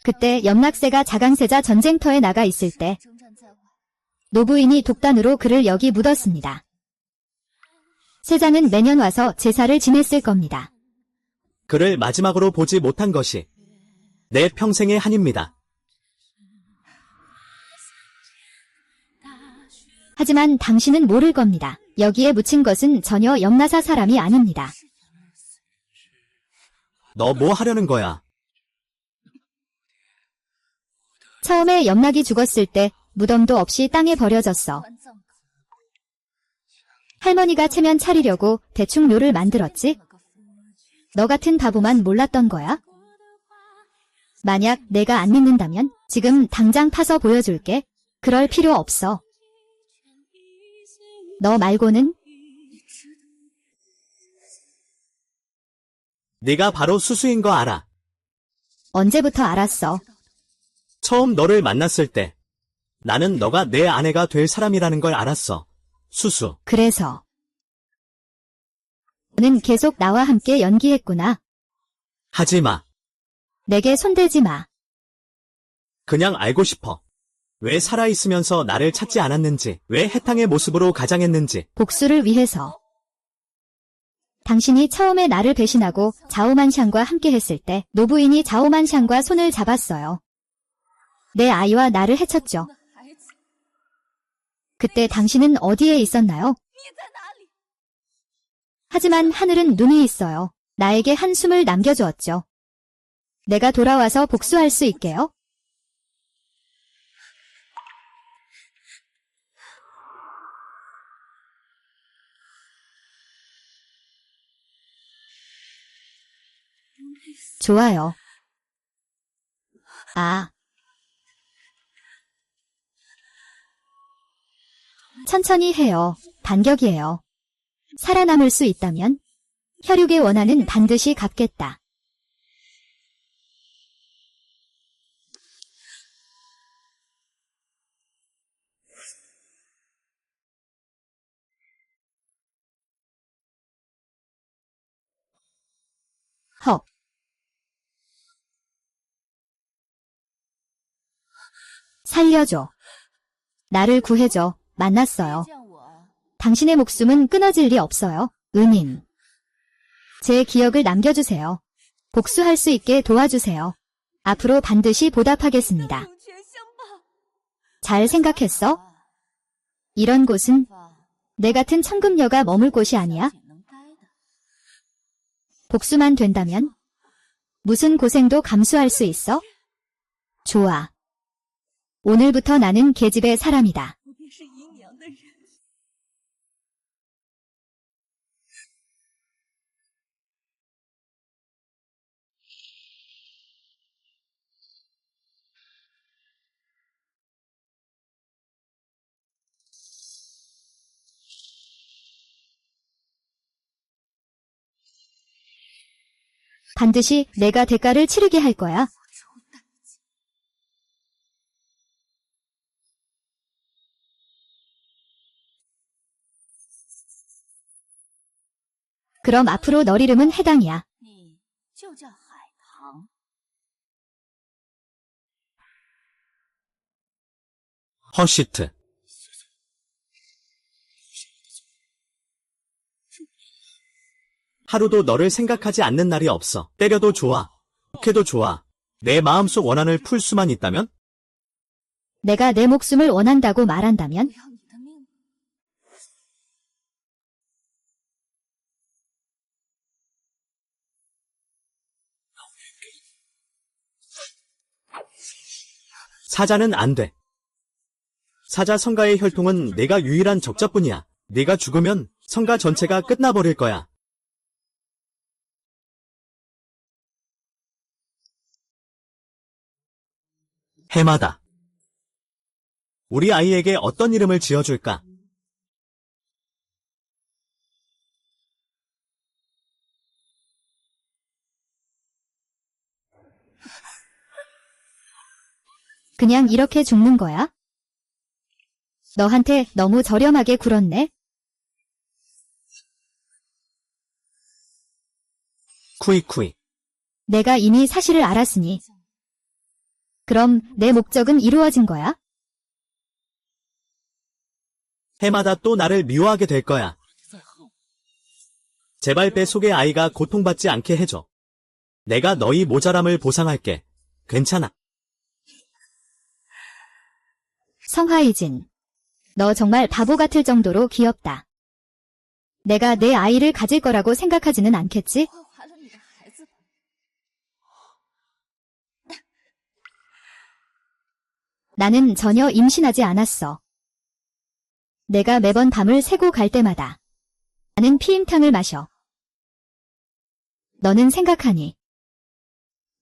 그때 염락세가 자강세자 전쟁터에 나가 있을 때 노부인이 독단으로 그를 여기 묻었습니다. 세자는 매년 와서 제사를 지냈을 겁니다. 그를 마지막으로 보지 못한 것이 내 평생의 한입니다. 하지만 당신은 모를 겁니다. 여기에 묻힌 것은 전혀 염라사 사람이 아닙니다. 너 뭐 하려는 거야? 처음에 염락이 죽었을 때 무덤도 없이 땅에 버려졌어. 할머니가 체면 차리려고 대충 묘를 만들었지? 너 같은 바보만 몰랐던 거야? 만약 내가 안 믿는다면 지금 당장 파서 보여줄게. 그럴 필요 없어. 너 말고는? 네가 바로 수수인 거 알아. 언제부터 알았어? 처음 너를 만났을 때 나는 너가 내 아내가 될 사람이라는 걸 알았어. 수수. 그래서 너는 계속 나와 함께 연기했구나. 하지 마. 내게 손대지 마. 그냥 알고 싶어. 왜 살아있으면서 나를 찾지 않았는지, 왜 해탕의 모습으로 가장했는지. 복수를 위해서. 당신이 처음에 나를 배신하고 자오만샹과 함께 했을 때 노부인이 자오만샹과 손을 잡았어요. 내 아이와 나를 해쳤죠. 그때 당신은 어디에 있었나요? 하지만 하늘은 눈이 있어요. 나에게 한숨을 남겨주었죠. 내가 돌아와서 복수할 수 있게요. 좋아요. 아. 천천히 해요. 반격이에요. 살아남을 수 있다면 혈육의 원한은 반드시 갚겠다. 헉. 살려줘. 나를 구해줘. 만났어요. 당신의 목숨은 끊어질 리 없어요. 은인. 제 기억을 남겨주세요. 복수할 수 있게 도와주세요. 앞으로 반드시 보답하겠습니다. 잘 생각했어? 이런 곳은 내 같은 천금녀가 머물 곳이 아니야? 복수만 된다면 무슨 고생도 감수할 수 있어? 좋아. 오늘부터 나는 계집의 사람이다. 반드시 내가 대가를 치르게 할 거야. 그럼 앞으로 널 이름은 해당이야. 你就叫海棠。 허시트. 하루도 너를 생각하지 않는 날이 없어. 때려도 좋아. 욕해도 좋아. 내 마음속 원한을 풀 수만 있다면? 내가 내 목숨을 원한다고 말한다면? 我要你的命。 사자는 안 돼. 사자 성가의 혈통은 내가 유일한 적자뿐이야. 네가 죽으면 성가 전체가 끝나버릴 거야. 해마다. 우리 아이에게 어떤 이름을 지어줄까? 그냥 이렇게 죽는 거야? 너한테 너무 저렴하게 굴었네? 쿠이쿠이. 내가 이미 사실을 알았으니. 그럼 내 목적은 이루어진 거야? 해마다 또 나를 미워하게 될 거야. 제발 배 속의 아이가 고통받지 않게 해줘. 내가 너희 모자람을 보상할게. 괜찮아. 성하이진. 너 정말 바보 같을 정도로 귀엽다. 내가 내 아이를 가질 거라고 생각하지는 않겠지? 快怀了你的孩子吧。 나는 전혀 임신하지 않았어. 내가 매번 밤을 새고 갈 때마다 나는 피임탕을 마셔. 너는 생각하니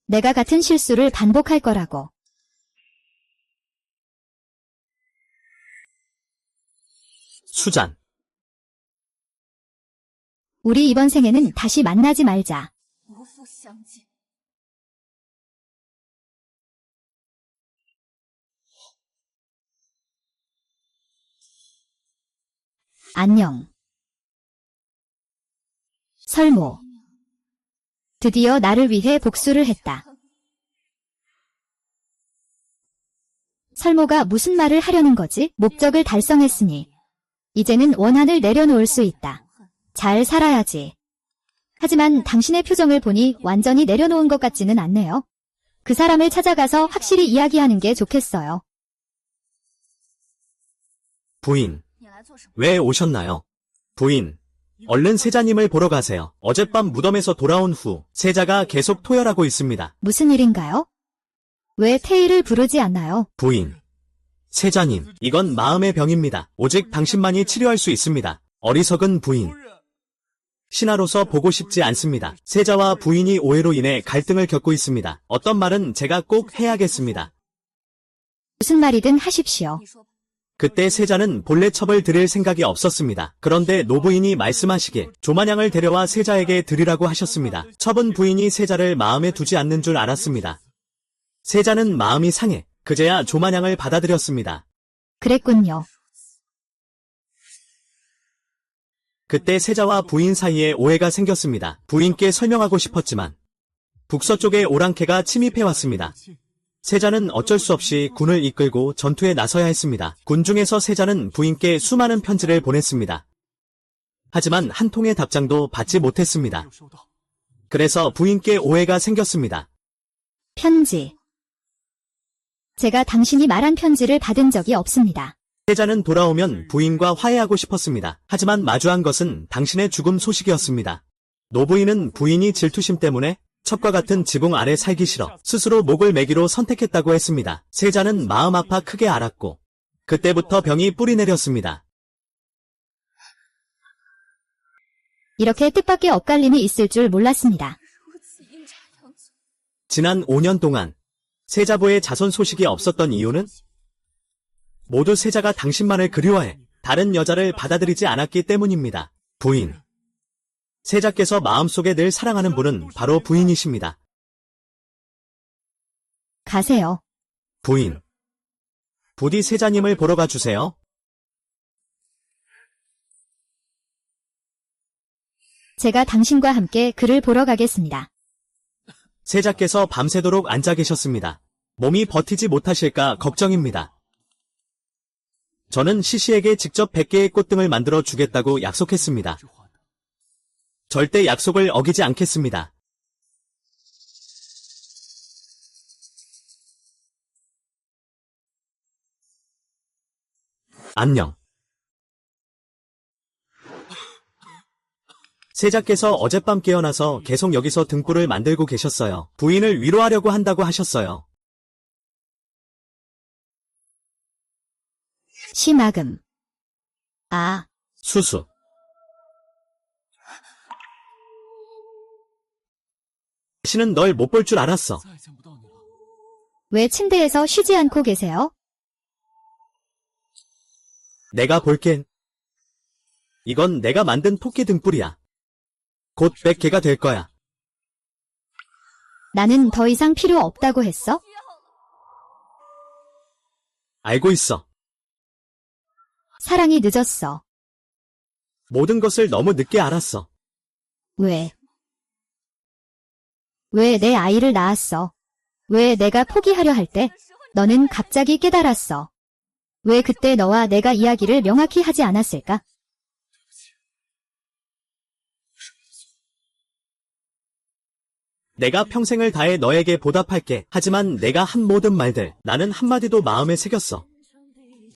내가 같은 실수를 반복할 거라고. 수잔. 우리 이번 생에는 다시 만나지 말자. 无复相见。 안녕. 설모. 드디어 나를 위해 복수를 했다. 설모가 무슨 말을 하려는 거지? 목적을 달성했으니 이제는 원한을 내려놓을 수 있다. 잘 살아야지. 하지만 당신의 표정을 보니 완전히 내려놓은 것 같지는 않네요. 그 사람을 찾아가서 확실히 이야기하는 게 좋겠어요. 부인. 你来做什么？ 왜 오셨나요? 부인. 얼른 세자님을 보러 가세요. 어젯밤 무덤에서 돌아온 후 세자가 계속 토열하고 있습니다. 무슨 일인가요? 왜 태희를 부르지 않나요? 부인. 세자님, 이건 마음의 병입니다. 오직 당신만이 치료할 수 있습니다. 어리석은 부인. 신하로서 보고 싶지 않습니다. 세자와 부인이 오해로 인해 갈등을 겪고 있습니다. 어떤 말은 제가 꼭 해야겠습니다. 무슨 말이든 하십시오. 你说吧。 그때 세자는 본래 첩을 드릴 생각이 없었습니다. 그런데 노부인이 말씀하시길 조마냥을 데려와 세자에게 드리라고 하셨습니다. 첩은 부인이 세자를 마음에 두지 않는 줄 알았습니다. 세자는 마음이 상해 그제야 조마냥을 받아들였습니다. 그랬군요. 그때 세자와 부인 사이에 오해가 생겼습니다. 부인께 설명하고 싶었지만 북서쪽에 오랑캐가 침입해왔습니다. 세자는 어쩔 수 없이 군을 이끌고 전투에 나서야 했습니다. 군중에서 세자는 부인께 수많은 편지를 보냈습니다. 하지만 한 통의 답장도 받지 못했습니다. 그래서 부인께 오해가 생겼습니다. 편지. 제가 당신이 말한 편지를 받은 적이 없습니다. 세자는 돌아오면 부인과 화해하고 싶었습니다. 하지만 마주한 것은 당신의 죽음 소식이었습니다. 노부인은 부인이 질투심 때문에 첩과 같은 지붕 아래 살기 싫어 스스로 목을 매기로 선택했다고 했습니다. 세자는 마음 아파 크게 앓았고 그때부터 병이 뿌리 내렸습니다. 이렇게 뜻밖의 엇갈림이 있을 줄 몰랐습니다. 如此阴差阳错。 지난 5년 동안 세자부의 자손 소식이 없었던 이유는 모두 세자가 당신만을 그리워해 다른 여자를 받아들이지 않았기 때문입니다. 부인. 세자께서 마음속에 늘 사랑하는 분은 바로 부인이십니다. 가세요. 부인. 부디 세자님을 보러 가주세요. 제가 당신과 함께 그를 보러 가겠습니다. 세자께서 밤새도록 앉아 계셨습니다. 몸이 버티지 못하실까 걱정입니다. 저는 시시에게 직접 100개의 꽃등을 만들어 주겠다고 약속했습니다. 절대 약속을 어기지 않겠습니다. 안녕. 세자께서 어젯밤 깨어나서 계속 여기서 등불을 만들고 계셨어요. 부인을 위로하려고 한다고 하셨어요. 심아금. 아, 수수. 다시는 널 못 볼 줄 알았어. 再见不到你了。 왜 침대에서 쉬지 않고 계세요? 내가 볼겐. 이건 내가 만든 토끼 등불이야. 곧 100개가 될 거야. 나는 더 이상 필요 없다고 했어? 알고 있어. 사랑이 늦었어. 모든 것을 너무 늦게 알았어. 왜? 왜 내 아이를 낳았어? 왜 내가 포기하려 할 때 너는 갑자기 깨달았어? 왜 그때 너와 내가 이야기를 명확히 하지 않았을까? 내가 평생을 다해 너에게 보답할게. 하지만 내가 한 모든 말들, 나는 한마디도 마음에 새겼어.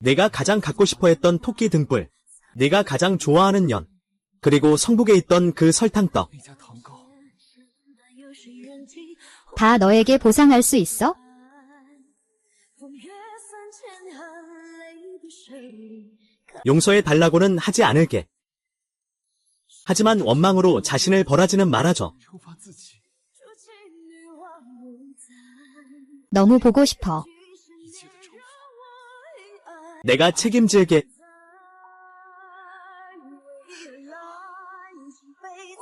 내가 가장 갖고 싶어 했던 토끼 등불, 네가 가장 좋아하는 연, 그리고 성북에 있던 그 설탕떡. 那家糖糕， 다 너에게 보상할 수 있어? 용서해 달라고는 하지 않을게. 하지만 원망으로 자신을 벌하지는 말아줘. 诱发自己， 너무 보고 싶어. 一切的惩罚。 내가 책임질게.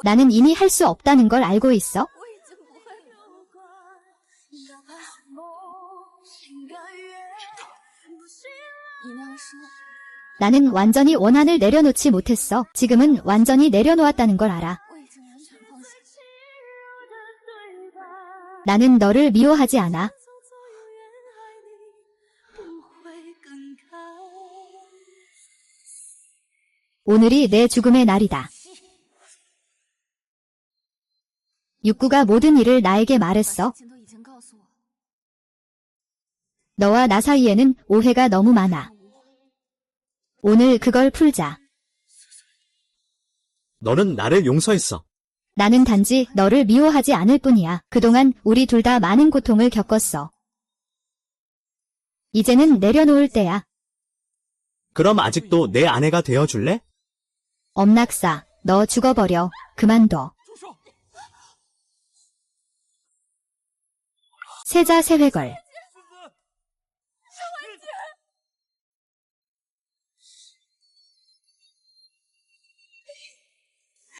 나는 이미 할 수 없다는 걸 알고 있어? 我已经不会了。你那样说， 나는 완전히 원한을 내려놓지 못했어. 지금은 완전히 내려놓았다는 걸 알아. 我已经完全放下。 나는 너를 미워하지 않아. 오늘이 내 죽음의 날이다. 육구가 모든 일을 나에게 把 말했어. 事情都已经告诉我。 너와 나 사이에는 오해가 너무 많아. 오늘 그걸 풀자. 너는 나를 용서했어. 나는 단지 너를 미워하지 않을 뿐이야. 그동안 우리 둘 다 많은 고통을 겪었어. 이제는 내려놓을 때야. 그럼 아직도 내 아내가 되어줄래? 엄낙사, 너 죽어버려. 그만둬. 住手！ 세자 세회걸.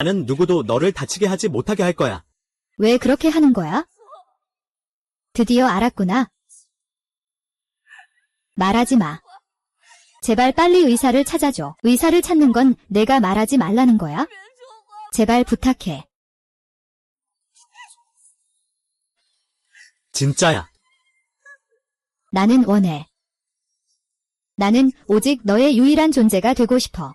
나는 누구도 너를 다치게 하지 못하게 할 거야. 왜 그렇게 하는 거야? 드디어 알았구나. 말하지 마. 제발 빨리 의사를 찾아줘. 의사를 찾는 건 내가 말하지 말라는 거야? 제발 부탁해. 진짜야. 나는 원해. 나는 오직 너의 유일한 존재가 되고 싶어.